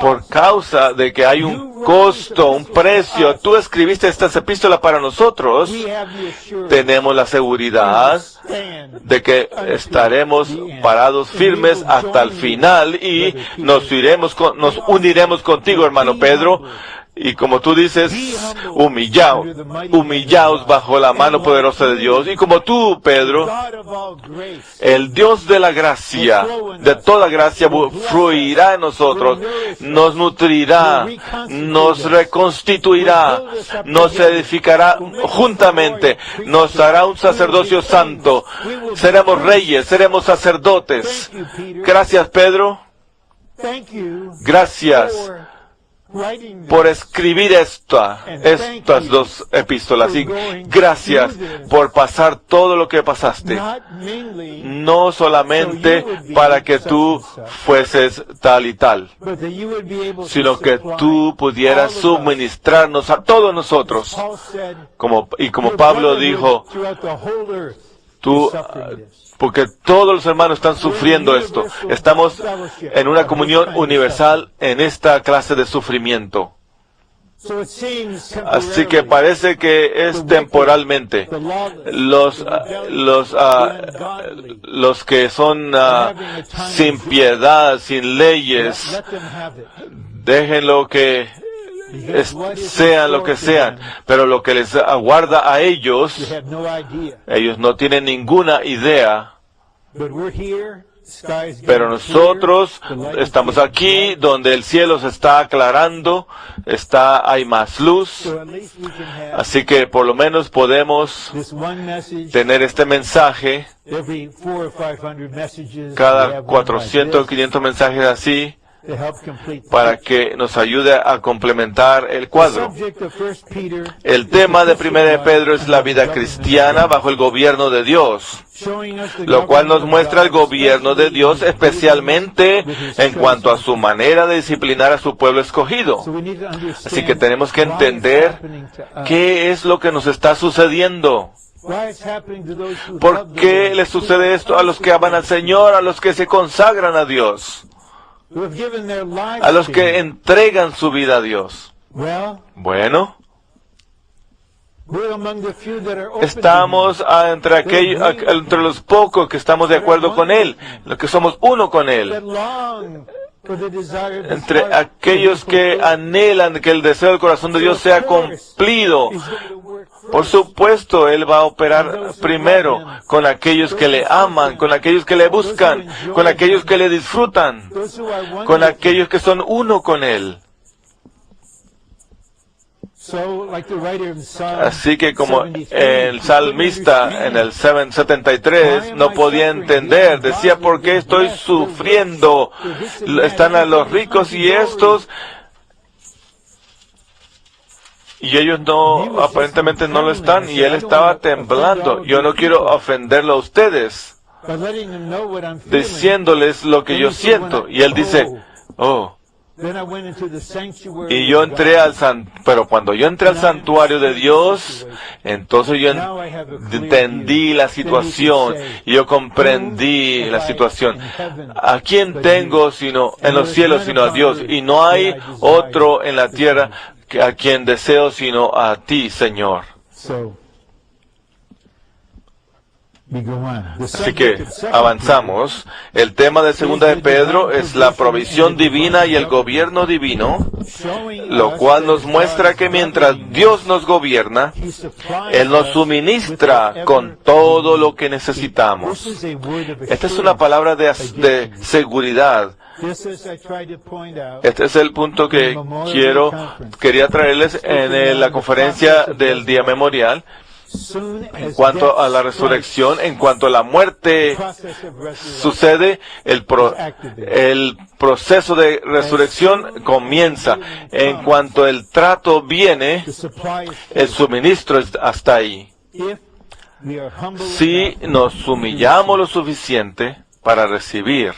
Speaker 1: por causa de que hay un costo, un precio, tú escribiste estas epístolas para nosotros, tenemos la seguridad de que estaremos parados firmes hasta el final y nos uniremos contigo, hermano Pedro. Y como tú dices, humillaos bajo la mano poderosa de Dios. Y como tú, Pedro, el Dios de la gracia, de toda gracia, fluirá en nosotros, nos nutrirá, nos reconstituirá, nos edificará juntamente, nos hará un sacerdocio santo, seremos reyes, seremos sacerdotes. Gracias, Pedro. Gracias por escribir estas dos epístolas, y gracias por pasar todo lo que pasaste, no solamente para que tú fueses tal y tal, sino que tú pudieras suministrarnos a todos nosotros, como Pablo dijo, porque todos los hermanos están sufriendo esto. Estamos en una comunión universal en esta clase de sufrimiento. Así que parece que es temporalmente. Los que son sin piedad, sin leyes, déjenlo que sean lo que sean, pero lo que les aguarda a ellos no tienen ninguna idea. Pero nosotros estamos aquí donde el cielo se está aclarando, hay más luz, así que por lo menos podemos tener este mensaje, cada 400 o 500 mensajes así, para que nos ayude a complementar el cuadro. El tema de 1 de Pedro es la vida cristiana bajo el gobierno de Dios, lo cual nos muestra el gobierno de Dios, especialmente en cuanto a su manera de disciplinar a su pueblo escogido. Así que tenemos que entender qué es lo que nos está sucediendo. ¿Por qué le sucede esto a los que aman al Señor, a los que se consagran a Dios, a los que entregan su vida a Dios? Bueno, estamos entre los pocos que estamos de acuerdo con Él, los que somos uno con Él. Entre aquellos que anhelan que el deseo del corazón de Dios sea cumplido. Por supuesto, Él va a operar primero con aquellos que le aman, con aquellos que le buscan, con aquellos que le disfrutan, con aquellos que son uno con Él. Así que como el salmista en el 73 no podía entender, decía, ¿por qué estoy sufriendo? Están a los ricos y estos, y ellos no, aparentemente no lo están, y él estaba temblando. Yo no quiero ofenderlo a ustedes, diciéndoles lo que yo siento. Y él dice, y yo entré pero cuando yo entré al santuario de Dios, entonces yo entendí la situación, y yo comprendí la situación. ¿A quién tengo en los cielos sino a Dios? Y no hay otro en la tierra a quien deseo sino a ti, Señor. Así que avanzamos. El tema de segunda de Pedro es la provisión divina y el gobierno divino, lo cual nos muestra que mientras Dios nos gobierna, Él nos suministra con todo lo que necesitamos. Esta es una palabra de seguridad. Este es el punto que quería traerles en la conferencia del día memorial. En cuanto a la resurrección, en cuanto a la muerte sucede, el proceso de resurrección comienza. En cuanto el trato viene, el suministro es hasta ahí. Si nos humillamos lo suficiente para recibir,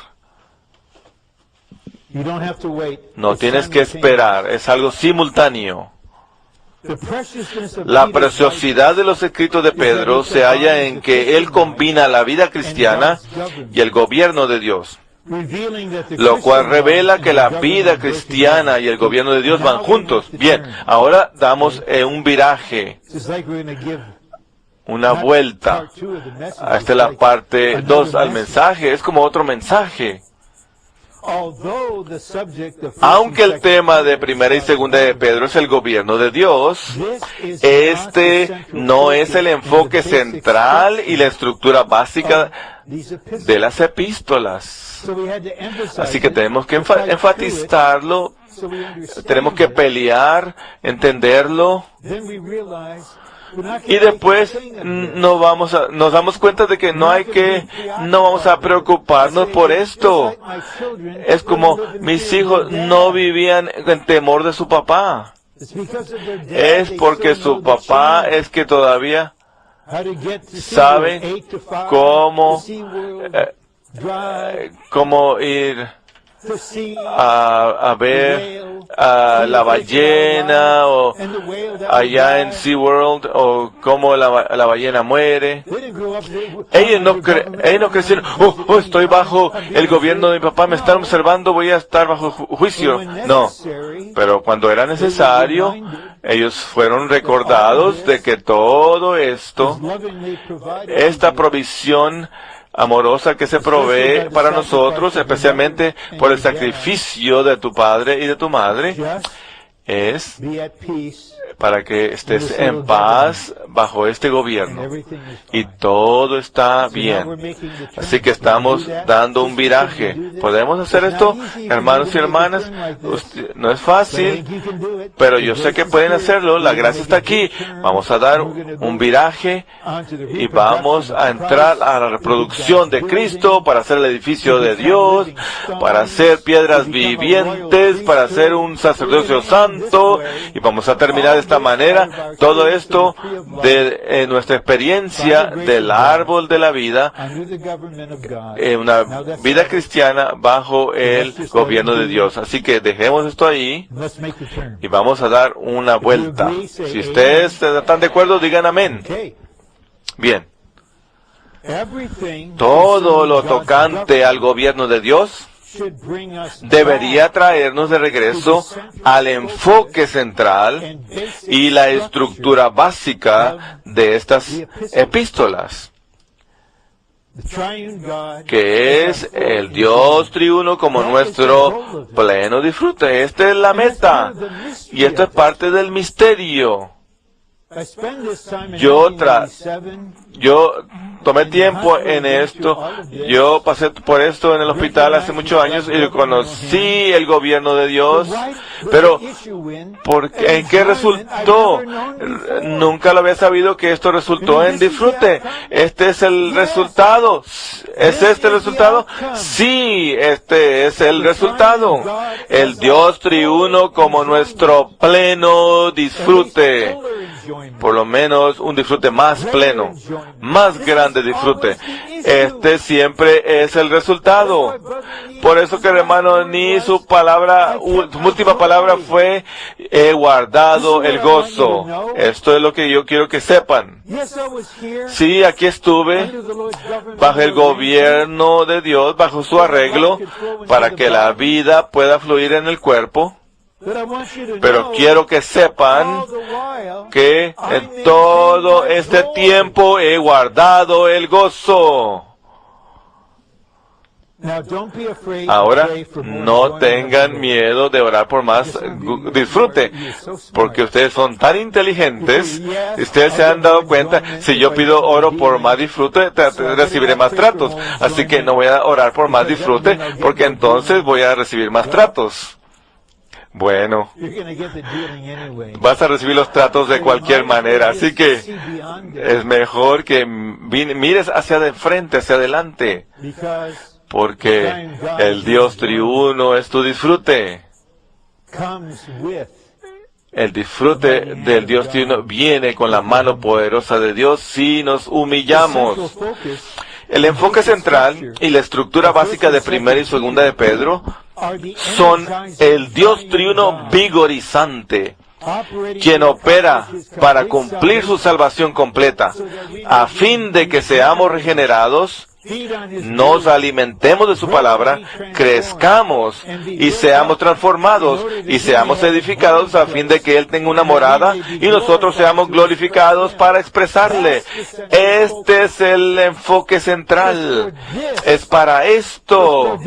Speaker 1: no tienes que esperar, es algo simultáneo. La preciosidad de los escritos de Pedro se halla en que él combina la vida cristiana y el gobierno de Dios, lo cual revela que la vida cristiana y el gobierno de Dios van juntos. Bien, ahora damos un viraje, una vuelta. Esta es la parte 2 al mensaje, es como otro mensaje. Aunque el tema de primera y segunda de Pedro es el gobierno de Dios, este no es el enfoque central y la estructura básica de las epístolas. Así que tenemos que enfatizarlo, tenemos que pelear, entenderlo. Y después nos damos cuenta de que no vamos a preocuparnos por esto. Es como mis hijos no vivían en temor de su papá. Es porque su papá es que todavía sabe cómo ir a ver a la ballena, o allá en SeaWorld, o cómo la ballena muere. Ellos no crecieron, estoy bajo el gobierno de mi papá, me están observando, voy a estar bajo juicio. No, pero cuando era necesario, ellos fueron recordados de que todo esto, esta provisión amorosa que se provee para nosotros, especialmente por el sacrificio de tu padre y de tu madre, es para que estés en paz bajo este gobierno. Y todo está bien. Así que estamos dando un viraje. ¿Podemos hacer esto, hermanos y hermanas? No es fácil, pero yo sé que pueden hacerlo. La gracia está aquí. Vamos a dar un viraje y vamos a entrar a la reproducción de Cristo para hacer el edificio de Dios, para hacer piedras vivientes, para hacer un sacerdocio santo, y vamos a terminar de esta manera todo esto de nuestra experiencia del árbol de la vida, una vida cristiana bajo el gobierno de Dios. Así que dejemos esto ahí y vamos a dar una vuelta. Si ustedes están de acuerdo, digan amén. Bien. Todo lo tocante al gobierno de Dios debería traernos de regreso al enfoque central y la estructura básica de estas epístolas, que es el Dios triuno como nuestro pleno disfrute. Esta es la meta, y esto es parte del misterio. Yo tomé tiempo en esto. Yo pasé por esto en el hospital hace muchos años y conocí el gobierno de Dios. Pero, ¿en qué resultó? Nunca lo había sabido que esto resultó en disfrute. Este es el resultado. ¿Es este el resultado? Sí, este es el resultado. El Dios triuno como nuestro pleno disfrute. Por lo menos un disfrute más pleno, más grande disfrute. Este siempre es el resultado. Por eso que, hermano, ni su última palabra fue he guardado el gozo. Esto es lo que yo quiero que sepan. Sí, aquí estuve bajo el gobierno de Dios, bajo su arreglo, para que la vida pueda fluir en el cuerpo. Pero quiero que sepan que en todo este tiempo he guardado el gozo. Ahora, no tengan miedo de orar por más disfrute, porque ustedes son tan inteligentes, y ustedes se han dado cuenta, si yo pido oro por más disfrute, recibiré más tratos. Así que no voy a orar por más disfrute, porque entonces voy a recibir más tratos. Bueno, vas a recibir los tratos de cualquier manera, así que es mejor que mires hacia de frente, hacia adelante, porque el Dios triuno es tu disfrute. El disfrute del Dios triuno viene con la mano poderosa de Dios si nos humillamos. El enfoque central y la estructura básica de primera y segunda de Pedro son el Dios triuno vigorizante, quien opera para cumplir su salvación completa, a fin de que seamos regenerados, nos alimentemos de su palabra, crezcamos y seamos transformados y seamos edificados a fin de que Él tenga una morada y nosotros seamos glorificados para expresarle. Este es el enfoque central. Es para esto,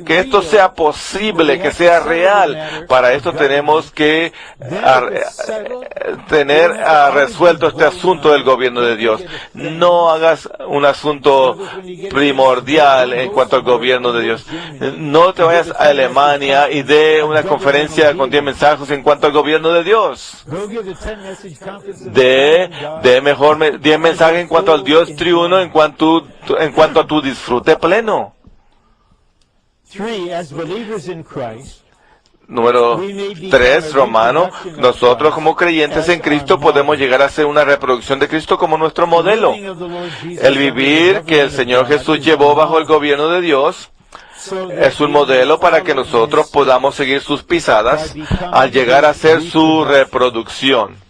Speaker 1: que esto sea posible, que sea real. Para esto tenemos que tener resuelto este asunto del gobierno de Dios. No hagas un asunto primordial en cuanto al gobierno de Dios. No te vayas a Alemania y dé una conferencia con 10 mensajes en cuanto al gobierno de Dios. Dé mejor 10 mensajes en cuanto al Dios triuno, en cuanto a tu disfrute pleno. Número 3, Romano, nosotros como creyentes en Cristo podemos llegar a ser una reproducción de Cristo como nuestro modelo. El vivir que el Señor Jesús llevó bajo el gobierno de Dios es un modelo para que nosotros podamos seguir sus pisadas al llegar a ser su reproducción.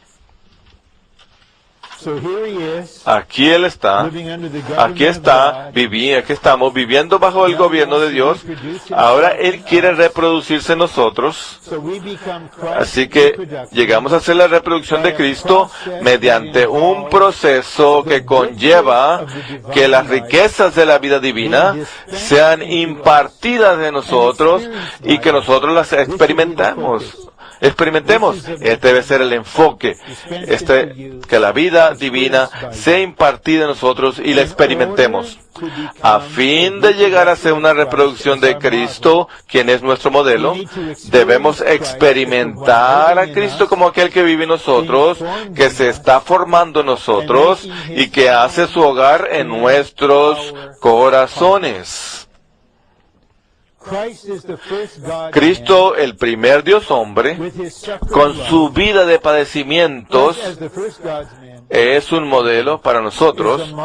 Speaker 1: Aquí Él está, aquí estamos viviendo bajo el gobierno de Dios. Ahora Él quiere reproducirse en nosotros. Así que llegamos a hacer la reproducción de Cristo mediante un proceso que conlleva que las riquezas de la vida divina sean impartidas de nosotros y que nosotros las experimentemos. Este debe ser el enfoque, que la vida divina sea impartida en nosotros y la experimentemos. A fin de llegar a ser una reproducción de Cristo, quien es nuestro modelo, debemos experimentar a Cristo como aquel que vive en nosotros, que se está formando en nosotros y que hace su hogar en nuestros corazones. Cristo, el primer Dios hombre, con su vida de padecimientos, es un modelo para nosotros.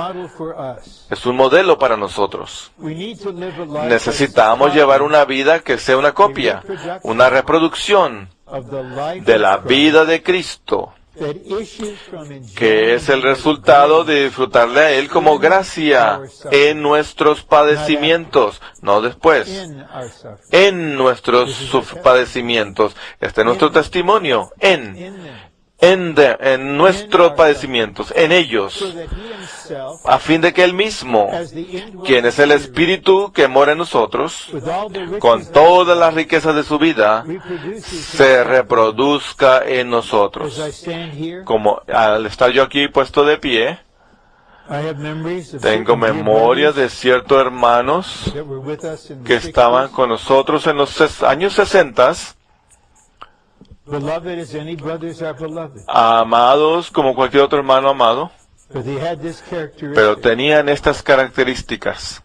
Speaker 1: Es un modelo para nosotros. Necesitamos llevar una vida que sea una copia, una reproducción de la vida de Cristo, que es el resultado de disfrutarle a Él como gracia en nuestros padecimientos, no después, en nuestros padecimientos. Este es nuestro testimonio, en nuestros padecimientos, en ellos, a fin de que Él mismo, quien es el Espíritu que mora en nosotros, con todas las riquezas de su vida, se reproduzca en nosotros. Como al estar yo aquí puesto de pie, tengo memorias de ciertos hermanos que estaban con nosotros en los años 60, amados como cualquier otro hermano amado, pero tenían estas características,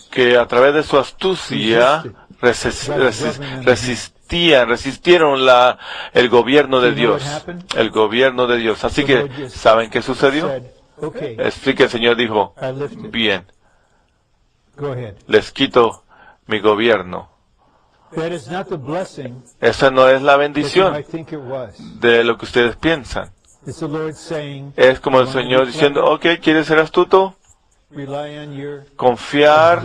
Speaker 1: que a través de su astucia resistieron el gobierno de Dios. Así que, ¿saben qué sucedió? Así que el Señor dijo, bien, les quito mi gobierno. Esa no es la bendición de lo que ustedes piensan. Es como el Señor diciendo, ok, ¿quieres ser astuto? confiar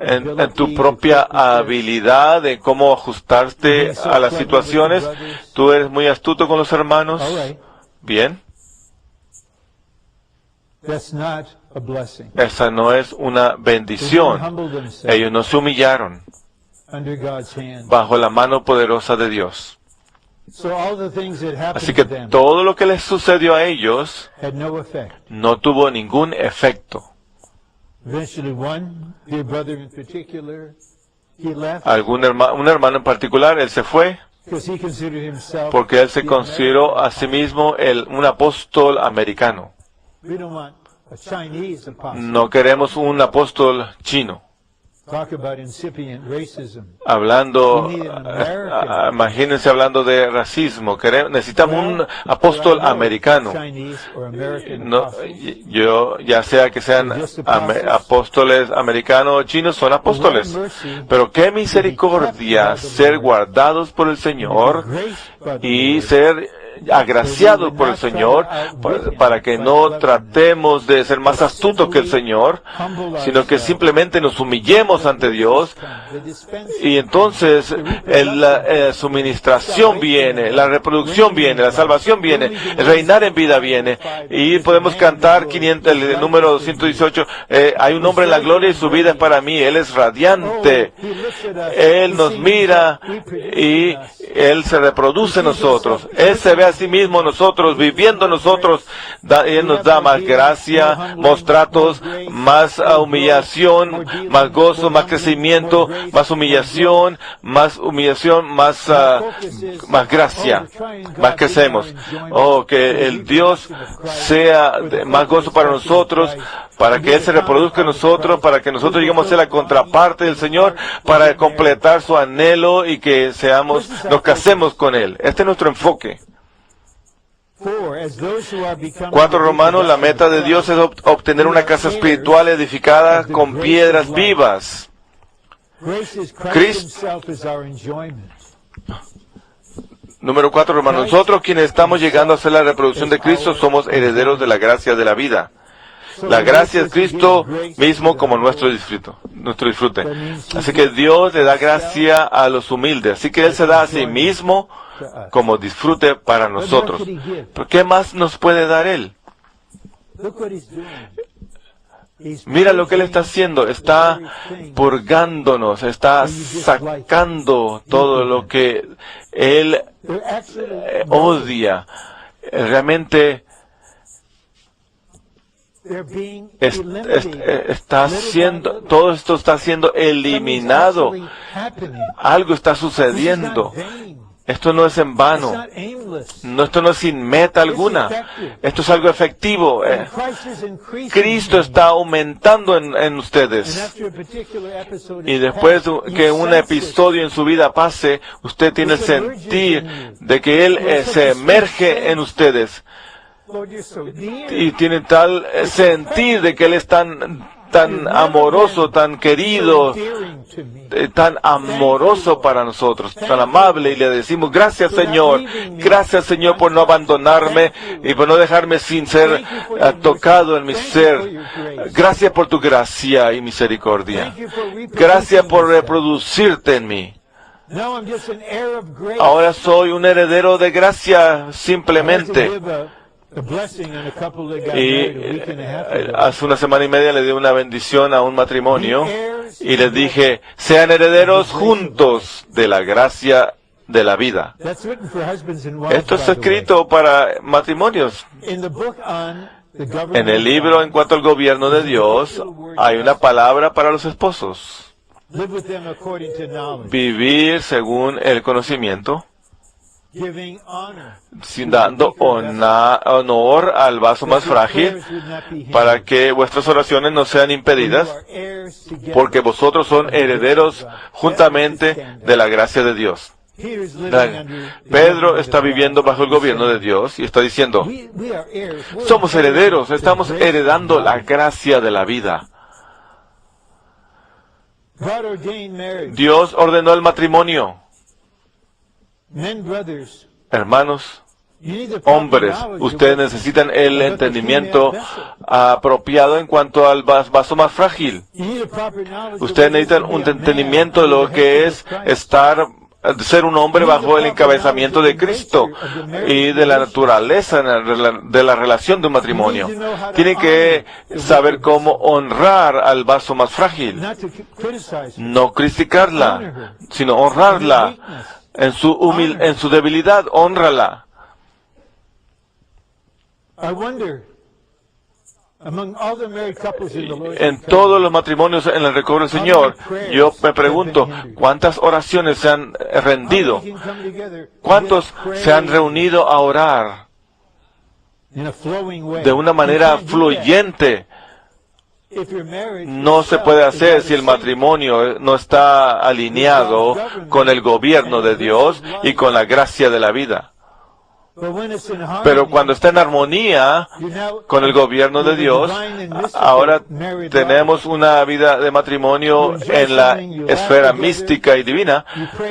Speaker 1: en tu propia habilidad, en cómo ajustarte a las situaciones. Tú eres muy astuto con los hermanos. Bien. Esa no es una bendición. Ellos no se humillaron bajo la mano poderosa de Dios. Así que todo lo que les sucedió a ellos no tuvo ningún efecto. Un hermano en particular, él se fue porque él se consideró a sí mismo un apóstol americano. No queremos un apóstol chino. Imagínense hablando de racismo. Necesitamos un apóstol americano. No, ya sea que sean apóstoles americanos o chinos, son apóstoles. Pero qué misericordia ser guardados por el Señor y ser agraciados por el Señor, para que no tratemos de ser más astutos que el Señor, sino que simplemente nos humillemos ante Dios, y entonces la suministración viene, la reproducción viene, la salvación viene, el reinar en vida viene, y podemos cantar el número 218, hay un hombre en la gloria y su vida es para mí, Él es radiante, Él nos mira y Él se reproduce en nosotros, Él se ve a sí mismo nosotros, viviendo nosotros, Él nos da más gracia, más tratos, más humillación, más gozo, más crecimiento, más humillación, más gracia, más crecemos. Oh, que el Dios sea más gozo para nosotros, para que Él se reproduzca en nosotros, para que nosotros lleguemos a ser la contraparte del Señor, para completar su anhelo y que nos casemos con Él. Este es nuestro enfoque. 4 Romanos, la meta de Dios es obtener una casa espiritual edificada con piedras vivas. Número 4 Romanos, nosotros quienes estamos llegando a ser la reproducción de Cristo somos herederos de la gracia de la vida. La gracia es Cristo mismo como nuestro disfrute. Así que Dios le da gracia a los humildes. Así que Él se da a sí mismo como disfrute para nosotros. ¿Pero qué más nos puede dar Él? Mira lo que Él está haciendo. Está purgándonos, está sacando todo lo que Él odia. Realmente todo esto está siendo eliminado. Algo está sucediendo. Esto no es en vano. Esto no es sin meta alguna. Esto es algo efectivo. Cristo está aumentando en ustedes. Y después que un episodio en su vida pase, usted tiene el sentir de que Él se emerge en ustedes. Y tiene tal sentir de que Él es tan amoroso, tan querido, tan amoroso para nosotros, tan amable, y le decimos gracias Señor por no abandonarme y por no dejarme sin ser tocado en mi ser. Gracias por tu gracia y misericordia. Gracias por reproducirte en mí. Ahora soy un heredero de gracia simplemente. Y hace una semana y media le di una bendición a un matrimonio y les dije, sean herederos juntos de la gracia de la vida. Esto está escrito para matrimonios. En el libro en cuanto al gobierno de Dios hay una palabra para los esposos. Vivir según el conocimiento, dando honor al vaso más frágil, para que vuestras oraciones no sean impedidas, porque vosotros son herederos juntamente de la gracia de Dios. Pedro está viviendo bajo el gobierno de Dios y está diciendo, somos herederos, estamos heredando la gracia de la vida. Dios ordenó el matrimonio. Hermanos, Hombres, ustedes necesitan el entendimiento apropiado en cuanto al vaso más frágil. Ustedes necesitan un entendimiento de lo que es ser un hombre bajo el encabezamiento de Cristo y de la naturaleza de la relación de un matrimonio. Tienen que saber cómo honrar al vaso más frágil. No criticarla, sino honrarla. En su debilidad, hónrala. En todos los matrimonios en el recobro del Señor, yo me pregunto, ¿cuántas oraciones se han rendido? ¿Cuántos se han reunido a orar de una manera fluyente? No se puede hacer si el matrimonio no está alineado con el gobierno de Dios y con la gracia de la vida. Pero cuando está en armonía con el gobierno de Dios, ahora tenemos una vida de matrimonio en la esfera mística y divina,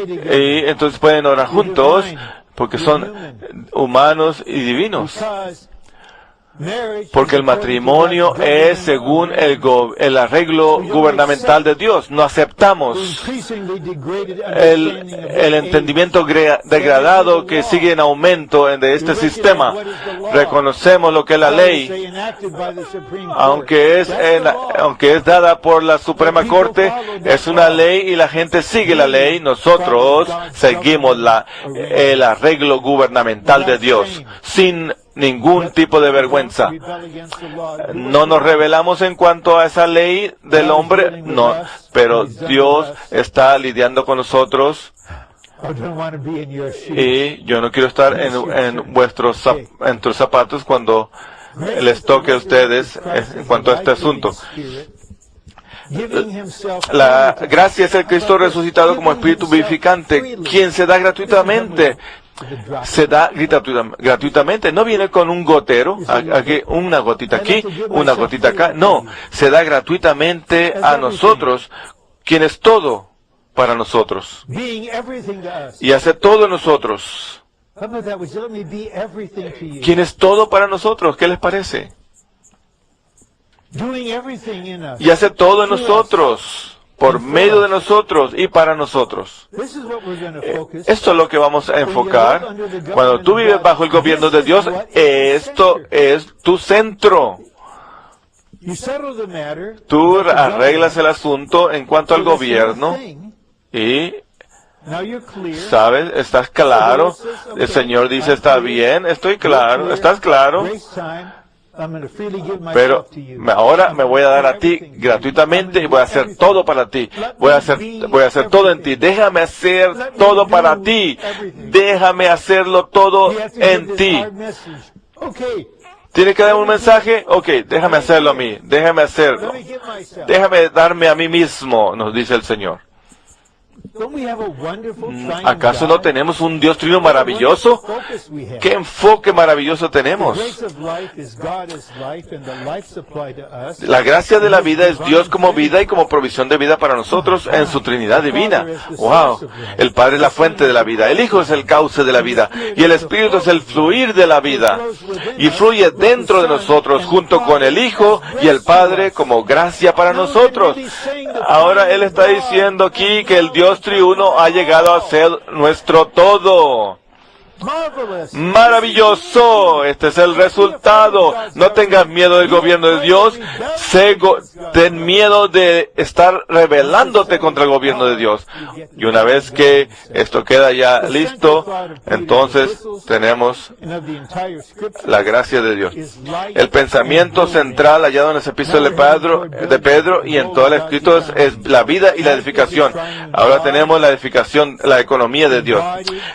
Speaker 1: y entonces pueden orar juntos porque son humanos y divinos. Porque el matrimonio es según el arreglo gubernamental de Dios. No aceptamos el entendimiento degradado que sigue en aumento de este sistema. Reconocemos lo que es la ley, aunque es dada por la Suprema Corte, es una ley y la gente sigue la ley. Nosotros seguimos el arreglo gubernamental de Dios sin ningún tipo de vergüenza. No nos rebelamos en cuanto a esa ley del hombre, no, pero Dios está lidiando con nosotros y yo no quiero estar en vuestros zapatos cuando les toque a ustedes en cuanto a este asunto. La gracia es el Cristo resucitado como Espíritu vivificante, quien se da gratuitamente. Se da gratuitamente, no viene con un gotero, aquí, una gotita aquí, una gotita acá, no, se da gratuitamente a nosotros, quien es todo para nosotros, y hace todo en nosotros, quien es todo para nosotros. ¿Qué les parece? Y hace todo en nosotros, por medio de nosotros y para nosotros. Esto es lo que vamos a enfocar. Cuando tú vives bajo el gobierno de Dios, esto es tu centro. Tú arreglas el asunto en cuanto al gobierno y ¿sabes? ¿Estás claro? El Señor dice, está bien, estoy claro, ¿estás claro? Pero ahora me voy a dar a ti gratuitamente y voy a hacer todo para ti. Voy a hacer todo en ti. Déjame hacer todo para ti. Déjame hacerlo todo en ti. ¿Tiene que dar un mensaje? Ok, déjame hacerlo a mí. Déjame hacerlo. Déjame darme a mí mismo, nos dice el Señor. ¿Acaso no tenemos un Dios trino maravilloso? ¿Qué enfoque maravilloso tenemos? La gracia de la vida es Dios como vida y como provisión de vida para nosotros en su Trinidad divina. ¡Wow! El Padre es la fuente de la vida, el Hijo es el cauce de la vida y el Espíritu es el fluir de la vida. Y fluye dentro de nosotros junto con el Hijo y el Padre como gracia para nosotros. Ahora Él está diciendo aquí que el Dios triuno ha llegado a ser nuestro todo. Maravilloso, este es el resultado. No tengas miedo del gobierno de Dios, ten miedo de estar rebelándote contra el gobierno de Dios. Y una vez que esto queda ya listo, entonces tenemos la gracia de Dios. El pensamiento central hallado en ese epístola de Pedro y en todo el escrito es la vida y la edificación. Ahora tenemos la edificación, la economía de Dios.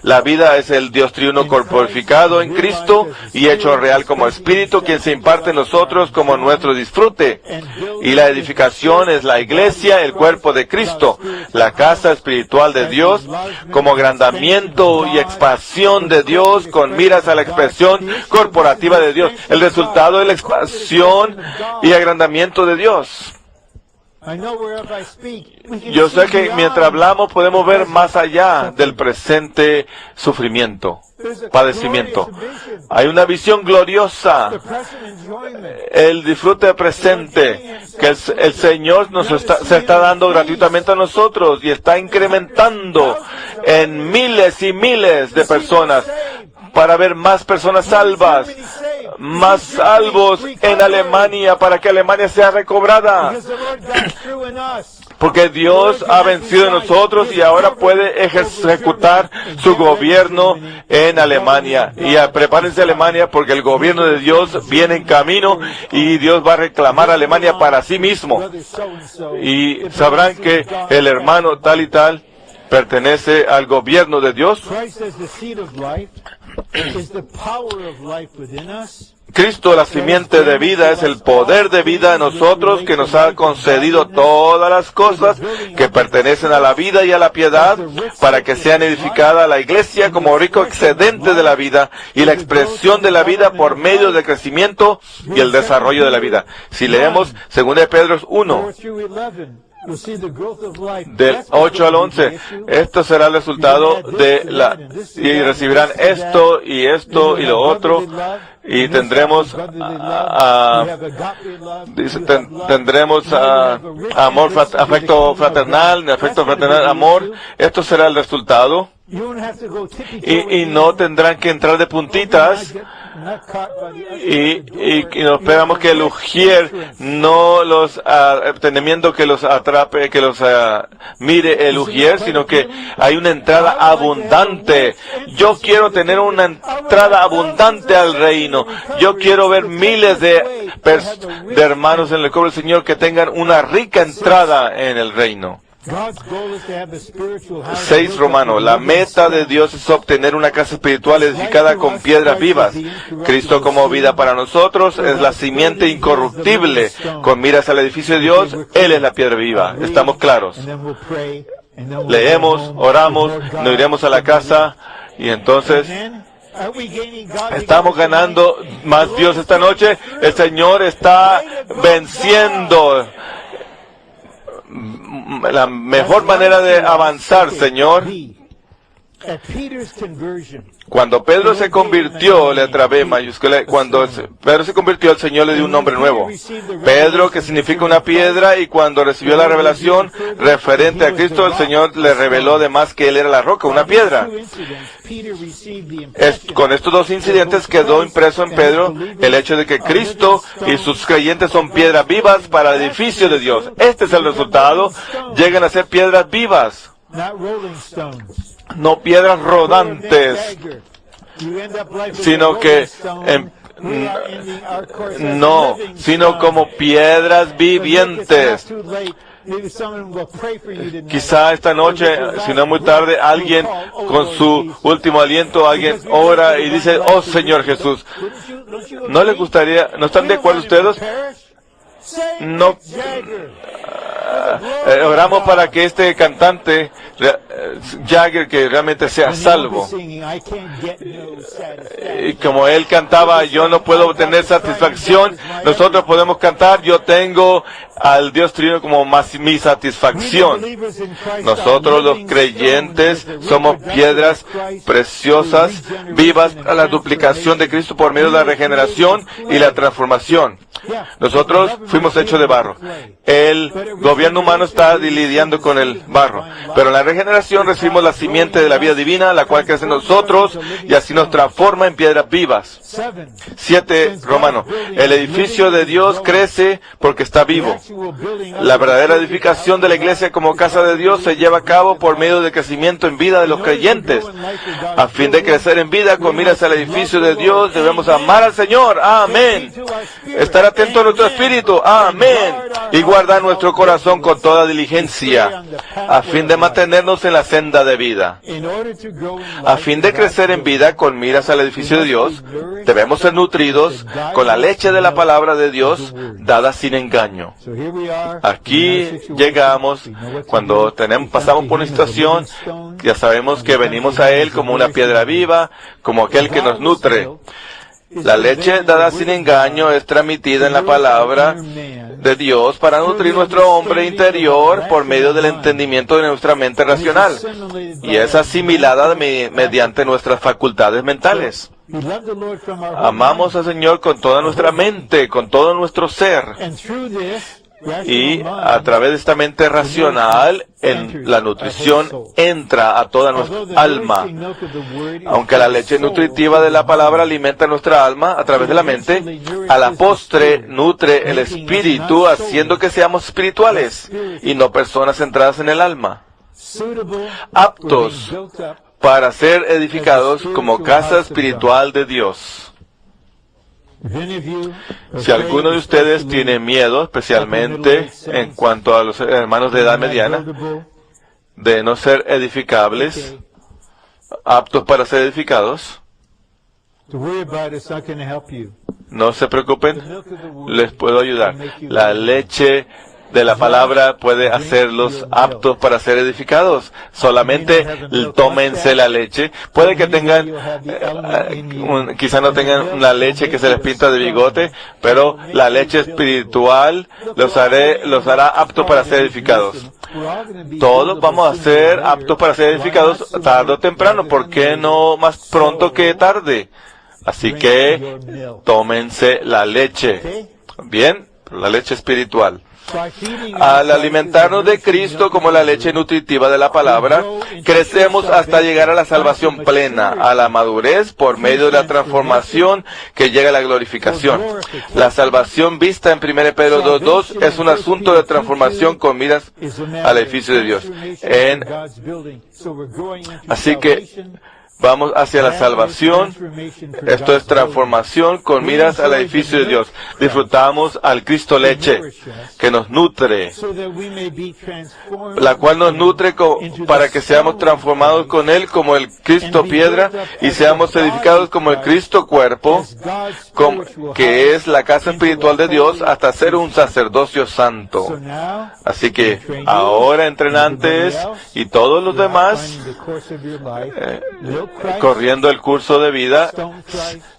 Speaker 1: La vida es el Dios triuno corporificado en Cristo y hecho real como Espíritu, quien se imparte en nosotros como nuestro disfrute. Y la edificación es la iglesia, el cuerpo de Cristo, la casa espiritual de Dios, como agrandamiento y expansión de Dios, con miras a la expresión corporativa de Dios. El resultado es la expansión y agrandamiento de Dios. Yo sé que mientras hablamos podemos ver más allá del presente sufrimiento. padecimiento. Hay una visión gloriosa, el disfrute presente que el Señor se está dando gratuitamente a nosotros y está incrementando en miles y miles de personas para ver más personas salvas, más salvos en Alemania, para que Alemania sea recobrada. Porque Dios ha vencido en nosotros y ahora puede ejecutar su gobierno en Alemania. Y prepárense Alemania, porque el gobierno de Dios viene en camino y Dios va a reclamar a Alemania para sí mismo. Y sabrán que el hermano tal y tal pertenece al gobierno de Dios. Cristo, la simiente de vida, es el poder de vida en nosotros, que nos ha concedido todas las cosas que pertenecen a la vida y a la piedad, para que sean edificada la iglesia como rico excedente de la vida y la expresión de la vida por medio del crecimiento y el desarrollo de la vida. Si leemos 2 Pedro 1, del 8 al 11, esto será el resultado y recibirán esto y lo otro, y tendremos amor, afecto fraternal, amor. Esto será el resultado, y no tendrán que entrar de puntitas. Y nos esperamos que el ujier no los temiendo que los atrape, que los mire el ujier, sino que hay una entrada abundante. Yo quiero tener una entrada abundante al reino. Yo quiero ver miles de hermanos en el cobro del Señor que tengan una rica entrada en el reino. 6 Romanos. La meta de Dios es obtener una casa espiritual edificada con piedras vivas. Cristo como vida para nosotros es la simiente incorruptible. Con miras al edificio de Dios, Él es la piedra viva. ¿Estamos claros? Leemos, oramos, nos iremos a la casa y entonces estamos ganando más Dios esta noche. El Señor está venciendo. La mejor manera de avanzar, Señor. Cuando Pedro se convirtió, letra B mayúscula, cuando Pedro se convirtió, el Señor le dio un nombre nuevo. Pedro, que significa una piedra, y cuando recibió la revelación referente a Cristo, el Señor le reveló además que Él era la roca, una piedra. Con estos dos incidentes quedó impreso en Pedro el hecho de que Cristo y sus creyentes son piedras vivas para el edificio de Dios. Este es el resultado. Llegan a ser piedras vivas, no piedras rodantes, sino sino como piedras vivientes. Quizá esta noche, si no muy tarde, alguien con su último aliento, alguien ora y dice: oh Señor Jesús. ¿No les gustaría, no están de acuerdo ustedes? No. Oramos para que este cantante Jagger, que realmente sea salvo. Y como él cantaba, yo no puedo obtener satisfacción. Nosotros podemos cantar: yo tengo al Dios Trino como mi satisfacción. Nosotros los creyentes somos piedras preciosas, vivas a la duplicación de Cristo por medio de la regeneración y la transformación. Nosotros fuimos hechos de barro. El gobierno humano está lidiando con el barro, pero en la regeneración recibimos la simiente de la vida divina, la cual crece en nosotros y así nos transforma en piedras vivas. 7 Romanos. El edificio de Dios crece porque está vivo. La verdadera edificación de la iglesia como casa de Dios se lleva a cabo por medio del crecimiento en vida de los creyentes. A fin de crecer en vida con miras al edificio de Dios, debemos amar al Señor. Amén. Estar atento a nuestro espíritu. Amén. Y guardar nuestro corazón con toda diligencia, a fin de mantenernos en la senda de vida. A fin de crecer en vida con miras al edificio de Dios, debemos ser nutridos con la leche de la palabra de Dios, dada sin engaño. Aquí llegamos cuando pasamos por una situación, ya sabemos que venimos a Él como una piedra viva, como aquel que nos nutre. La leche dada sin engaño es transmitida en la palabra de Dios para nutrir nuestro hombre interior por medio del entendimiento de nuestra mente racional, y es asimilada mediante nuestras facultades mentales. Amamos al Señor con toda nuestra mente, con todo nuestro ser. Y a través de esta mente racional, la nutrición entra a toda nuestra alma. Aunque la leche nutritiva de la palabra alimenta nuestra alma a través de la mente, a la postre nutre el espíritu, haciendo que seamos espirituales y no personas centradas en el alma, aptos para ser edificados como casa espiritual de Dios. Si alguno de ustedes tiene miedo, especialmente en cuanto a los hermanos de edad mediana, de no ser edificables, aptos para ser edificados, no se preocupen, les puedo ayudar. La leche de la palabra puede hacerlos aptos para ser edificados. Solamente tómense la leche. Puede que tengan, quizá no tengan la leche que se les pinta de bigote, pero la leche espiritual los hará aptos para ser edificados. Todos vamos a ser aptos para ser edificados tarde o temprano. ¿Por qué no más pronto que tarde? Así que tómense la leche. Bien, la leche espiritual. Al alimentarnos de Cristo como la leche nutritiva de la palabra, crecemos hasta llegar a la salvación plena, a la madurez por medio de la transformación que llega a la glorificación. La salvación vista en 1 Pedro 2:2 es un asunto de transformación con miras al edificio de Dios. Así que vamos hacia la salvación. Esto es transformación con miras al edificio de Dios. Disfrutamos al Cristo leche, que nos nutre, la cual nos nutre para que seamos transformados con Él como el Cristo piedra y seamos edificados como el Cristo cuerpo, que es la casa espiritual de Dios, hasta ser un sacerdocio santo. Así que ahora, entrenantes y todos los demás, corriendo el curso de vida,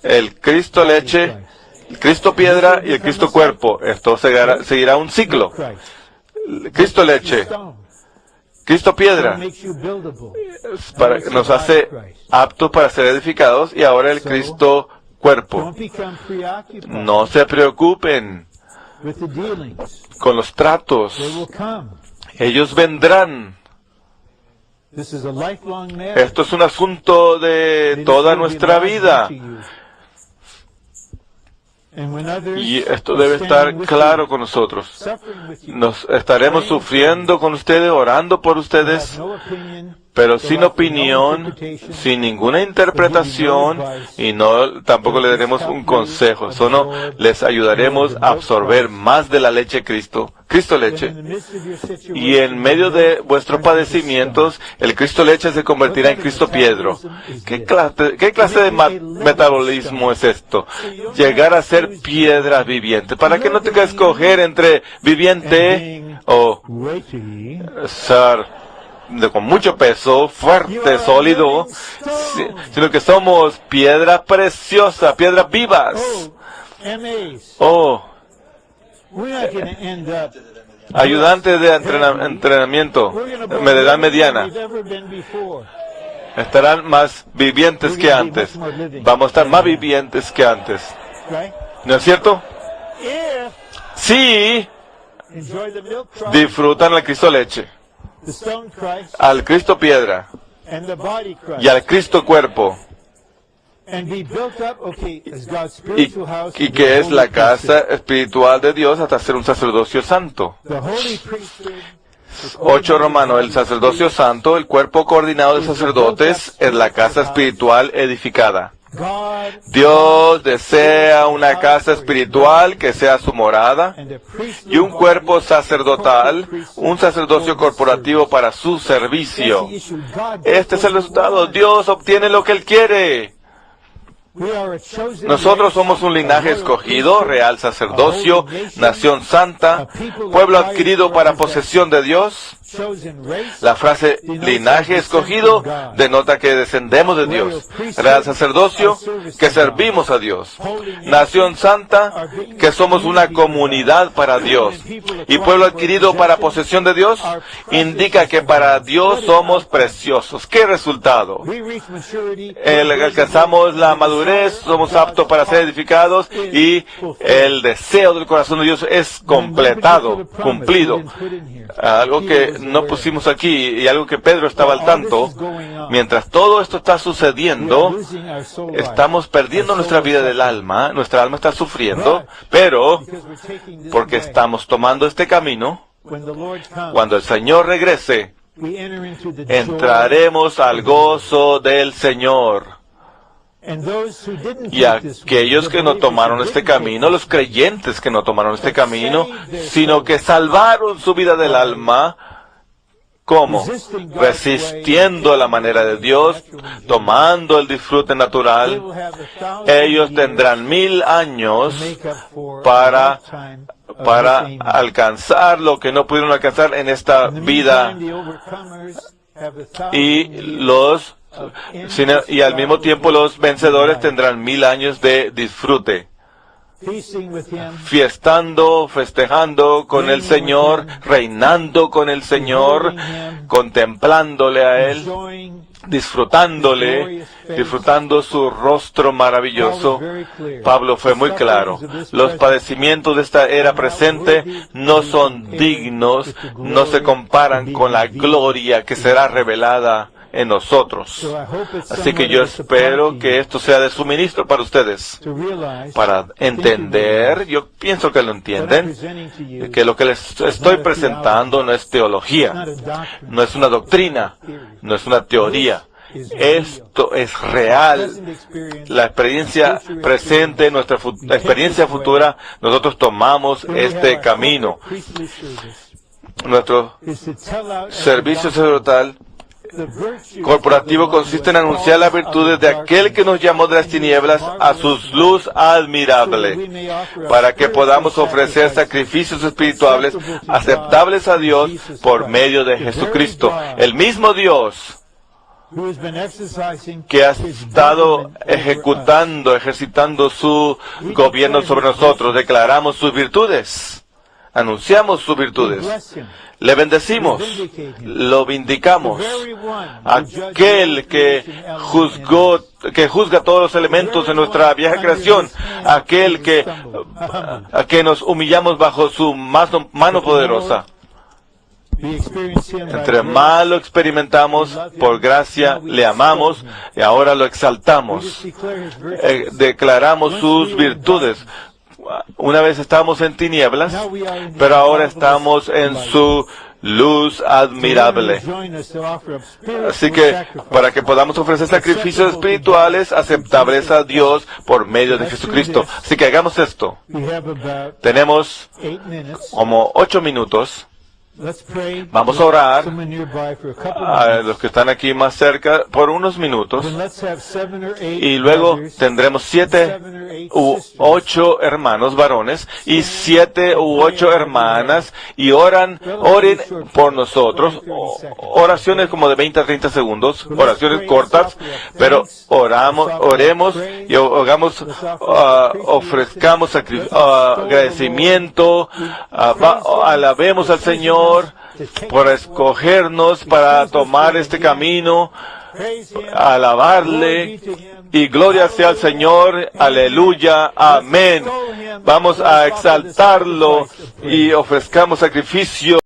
Speaker 1: el Cristo leche, el Cristo piedra y el Cristo cuerpo. Esto seguirá un ciclo. Cristo leche, Cristo piedra, nos hace aptos para ser edificados, y ahora el Cristo cuerpo. No se preocupen con los tratos. Ellos vendrán. Esto es un asunto de toda nuestra vida. Y esto debe estar claro con nosotros. Nos estaremos sufriendo con ustedes, orando por ustedes, pero sin opinión, sin ninguna interpretación, y tampoco le daremos un consejo. Solo les ayudaremos a absorber más de la leche de Cristo leche. Y en medio de vuestros padecimientos, el Cristo leche se convertirá en Cristo piedra. ¿Qué clase de metabolismo es esto? Llegar a ser piedras vivientes. ¿Para qué no tenga que escoger entre viviente o ser con mucho peso, fuerte, sólido, sino que somos piedras preciosas, piedras vivas? Ayudantes de entrenamiento, de edad mediana, estarán más vivientes que antes. Vamos a estar más vivientes que antes. ¿No es cierto? Sí, disfrutan al Cristo leche, al Cristo piedra y al Cristo cuerpo, y que es la casa espiritual de Dios hasta ser un sacerdocio santo. 8 Romanos, el sacerdocio santo, el cuerpo coordinado de sacerdotes, es la casa espiritual edificada. Dios desea una casa espiritual que sea su morada y un cuerpo sacerdotal, un sacerdocio corporativo para su servicio. Este es el resultado. Dios obtiene lo que Él quiere. Nosotros somos un linaje escogido, real sacerdocio, nación santa, pueblo adquirido para posesión de Dios, La frase linaje escogido denota que descendemos de Dios. Real sacerdocio, que servimos a Dios. Nación santa, que somos una comunidad para Dios. Y pueblo adquirido para posesión de Dios, indica que para Dios somos preciosos. ¿Qué resultado? Alcanzamos la madurez, somos aptos para ser edificados y el deseo del corazón de Dios es completado, cumplido. Algo que no pusimos aquí y algo que Pedro estaba al tanto. Mientras todo esto está sucediendo, estamos perdiendo nuestra vida del alma, nuestra alma está sufriendo, pero porque estamos tomando este camino, cuando el Señor regrese, entraremos al gozo del Señor. Y aquellos que no tomaron este camino, los creyentes que no tomaron este camino, sino que salvaron su vida del alma, ¿cómo? Resistiendo la manera de Dios, tomando el disfrute natural, ellos tendrán 1000 años para alcanzar lo que no pudieron alcanzar en esta vida. Y al mismo tiempo los vencedores tendrán 1000 años de disfrute, fiestando, festejando con el Señor, reinando con el Señor, contemplándole a Él, disfrutando su rostro maravilloso. Pablo fue muy claro. Los padecimientos de esta era presente no son dignos, no se comparan con la gloria que será revelada en nosotros. Así que yo espero que esto sea de suministro para ustedes, para entender, yo pienso que lo entienden, que lo que les estoy presentando no es teología, no es una doctrina, no es una teoría. Esto es real. La experiencia presente, nuestra experiencia futura, nosotros tomamos este camino. Nuestro servicio sacerdotal corporativo consiste en anunciar las virtudes de aquel que nos llamó de las tinieblas a su luz admirable, para que podamos ofrecer sacrificios espirituales aceptables a Dios por medio de Jesucristo. El mismo Dios que ha estado ejercitando su gobierno sobre nosotros. Declaramos sus virtudes, anunciamos sus virtudes, le bendecimos, lo vindicamos. Aquel que juzga todos los elementos de nuestra vieja creación, aquel a que nos humillamos bajo su mano poderosa. Entre más lo experimentamos, por gracia le amamos y ahora lo exaltamos. Declaramos sus virtudes. Una vez estábamos en tinieblas, pero ahora estamos en su luz admirable. Así que, para que podamos ofrecer sacrificios espirituales aceptables a Dios por medio de Jesucristo. Así que hagamos esto. Tenemos como 8 minutos. Vamos a orar a los que están aquí más cerca por unos minutos y luego tendremos 7 u 8 hermanos varones y 7 u 8 hermanas y oren por nosotros. Oraciones como de 20 a 30 segundos, oraciones cortas, pero oremos y ofrezcamos agradecimiento, alabemos al Señor por escogernos para tomar este camino, alabarle, y gloria sea al Señor, aleluya, amén. Vamos a exaltarlo y ofrezcamos sacrificio.